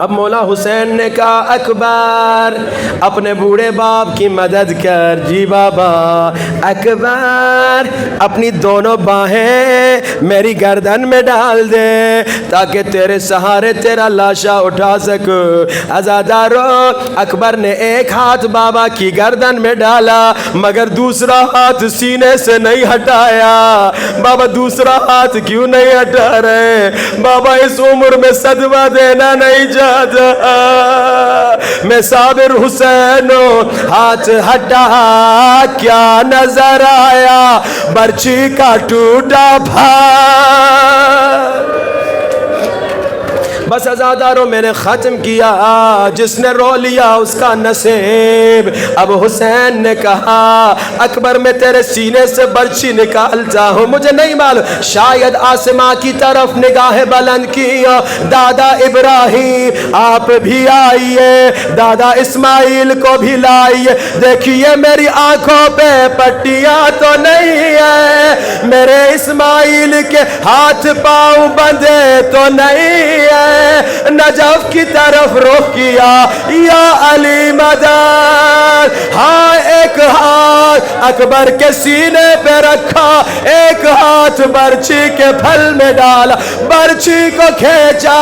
اب مولا حسین نے کہا اکبر اپنے بوڑھے باپ کی مدد کر. جی بابا. اکبر اپنی دونوں باہیں میری گردن میں ڈال دے تاکہ تیرے سہارے تیرا لاشا اٹھا سکوں. عزادارو اکبر نے ایک ہاتھ بابا کی گردن میں ڈالا مگر دوسرا ہاتھ سینے سے نہیں ہٹایا. بابا دوسرا ہاتھ کیوں نہیں ہٹا رہے؟ بابا اس عمر میں صدمہ دینا نہیں چاہتا. میں صابر حسین ہاتھ ہٹا کیا نظر آیا؟ برچی کا ٹوٹا پھار. بس عزاداروں میں نے ختم کیا. جس نے رو لیا اس کا نصیب. اب حسین نے کہا اکبر میں تیرے سینے سے برچی نکالتا ہوں. مجھے نہیں معلوم شاید آسماں کی طرف نگاہ بلند کی. دادا ابراہیم آپ بھی آئیے, دادا اسماعیل کو بھی لائیے. دیکھیے میری آنکھوں پہ پٹیاں تو نہیں ہے, میرے اسماعیل کے ہاتھ پاؤں بندھے تو نہیں ہے. نجف کی طرف رخ کیا. یا علی مدد. ہاں ایک ہاتھ اکبر کے سینے پہ رکھا, ایک ہاتھ برچی کے پھل میں ڈالا, برچی کو کھینچا.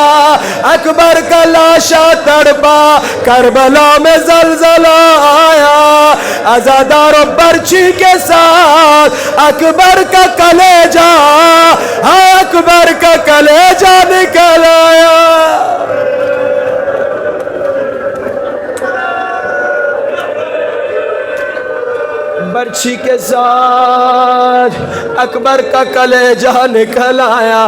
اکبر کا لاشا تڑپا. کربلا میں زلزلہ آیا. عزاداروں برچی کے ساتھ اکبر کا کلیجہ, اکبر کا کلیجہ نکل آیا. برچی کے ساتھ اکبر کا کلیجہ نکل آیا.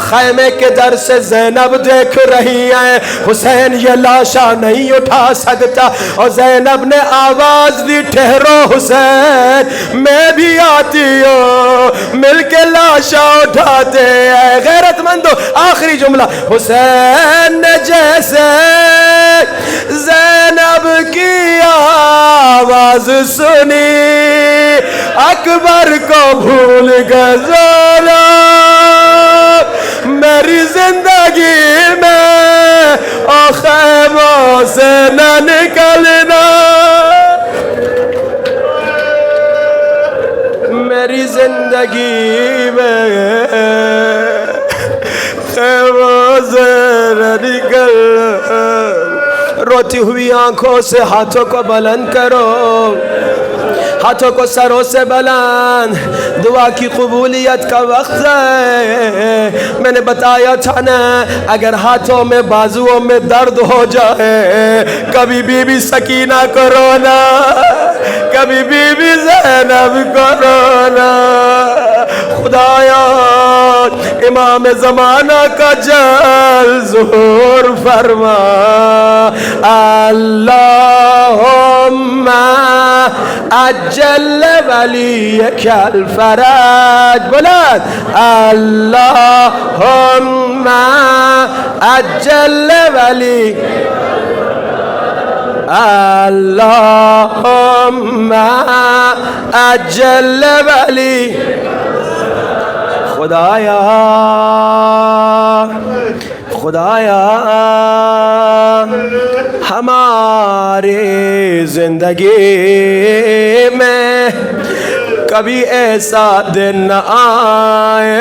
خیمے کے در سے زینب دیکھ رہی ہے حسین یہ لاشا نہیں اٹھا سکتا. اور زینب نے آواز دی ٹھہرو حسین میں بھی آتی ہوں, مل کے لاشا اٹھاتے ہیں. غیرت مندو آخری جملہ. حسین نے جیسے زینب کی آواز سنی اکبر کو بھول گزارا. میری زندگی میں خیموں سے نہ نکلنا, میری زندگی میں خیموں سے نہ نکلنا. روتی ہوئی آنکھوں سے ہاتھوں کو بلند کرو, ہاتھوں کو سروں سے بلند. دعا کی قبولیت کا وقت ہے. میں نے بتایا تھا نا اگر ہاتھوں میں بازوؤں میں درد ہو جائے, کبھی بی بی سکینہ کو رونا, کبھی بی بی زینب کو رونا. خدایا امام زمانہ کا جل ظہور فرما. اللہم اجل ولیک الفرج. بلند. اللہم اجل ولی, اللہم اجل ولی. خدایا خدایا ہماری زندگی میں کبھی ایسا دن نہ آئے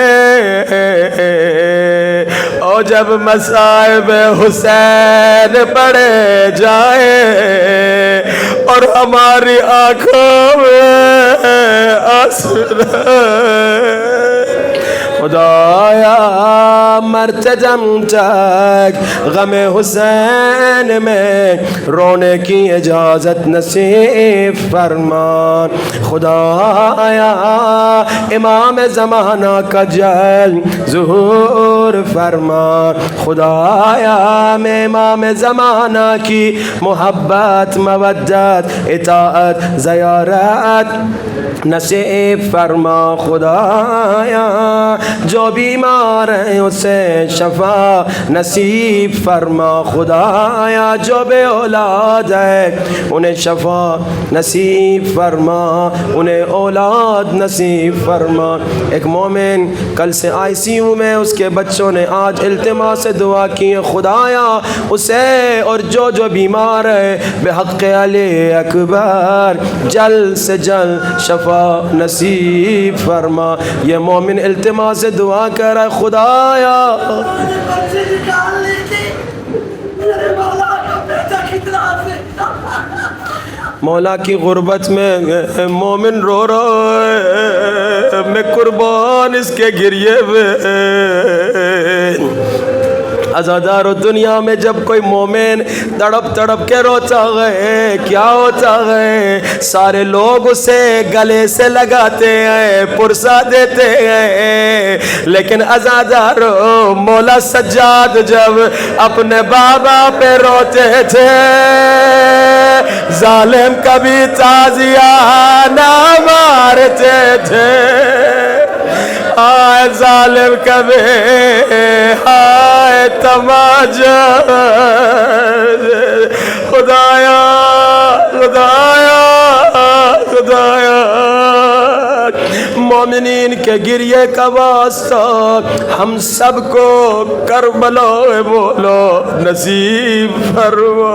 اور جب مصائب حسین پڑے جائے اور ہماری آنکھوں میں آنسو. خدایا مرتے دم تک غم حسین میں رونے کی اجازت نصیب فرما. خدایا امام زمانہ کا جل ظہور فرما. خدایا میں امام زمانہ کی محبت مودت اطاعت زیارت نصیب فرما. خدایا جو بیمار ہیں اسے اسے شفا نصیب فرما خدایا، جو بے اولاد ہے انہیں شفا نصیب فرما، انہیں اولاد نصیب فرما۔ ایک مومن کل سے ICU میں، اس کے بچوں نے آج التماس سے دعا کی ہے، خدایا اسے اور جو بیمار ہے بحق علی اکبر جلد سے جلد شفا نصیب فرما۔ یہ مومن التماس سے دعا کر رہا ہے، خدایا مولا کی غربت میں مومن رو رہا ہے، میں قربان اس کے گریے میں۔ عزادار و دنیا میں جب کوئی مومن تڑپ تڑپ کے روتا ہے، کیا ہوتا ہے؟ سارے لوگ اسے گلے سے لگاتے ہیں، پرسا دیتے ہیں، لیکن عزادار مولا سجاد جب اپنے بابا پہ روتے تھے، ظالم کبھی تعزیہ نہ مارتے تھے، آئے ظالم کبھی آئے تماجا، خدایا خدایا خدایا، مومنین کے گریے کا واسطہ ہم سب کو کربلا بولو نصیب فرما۔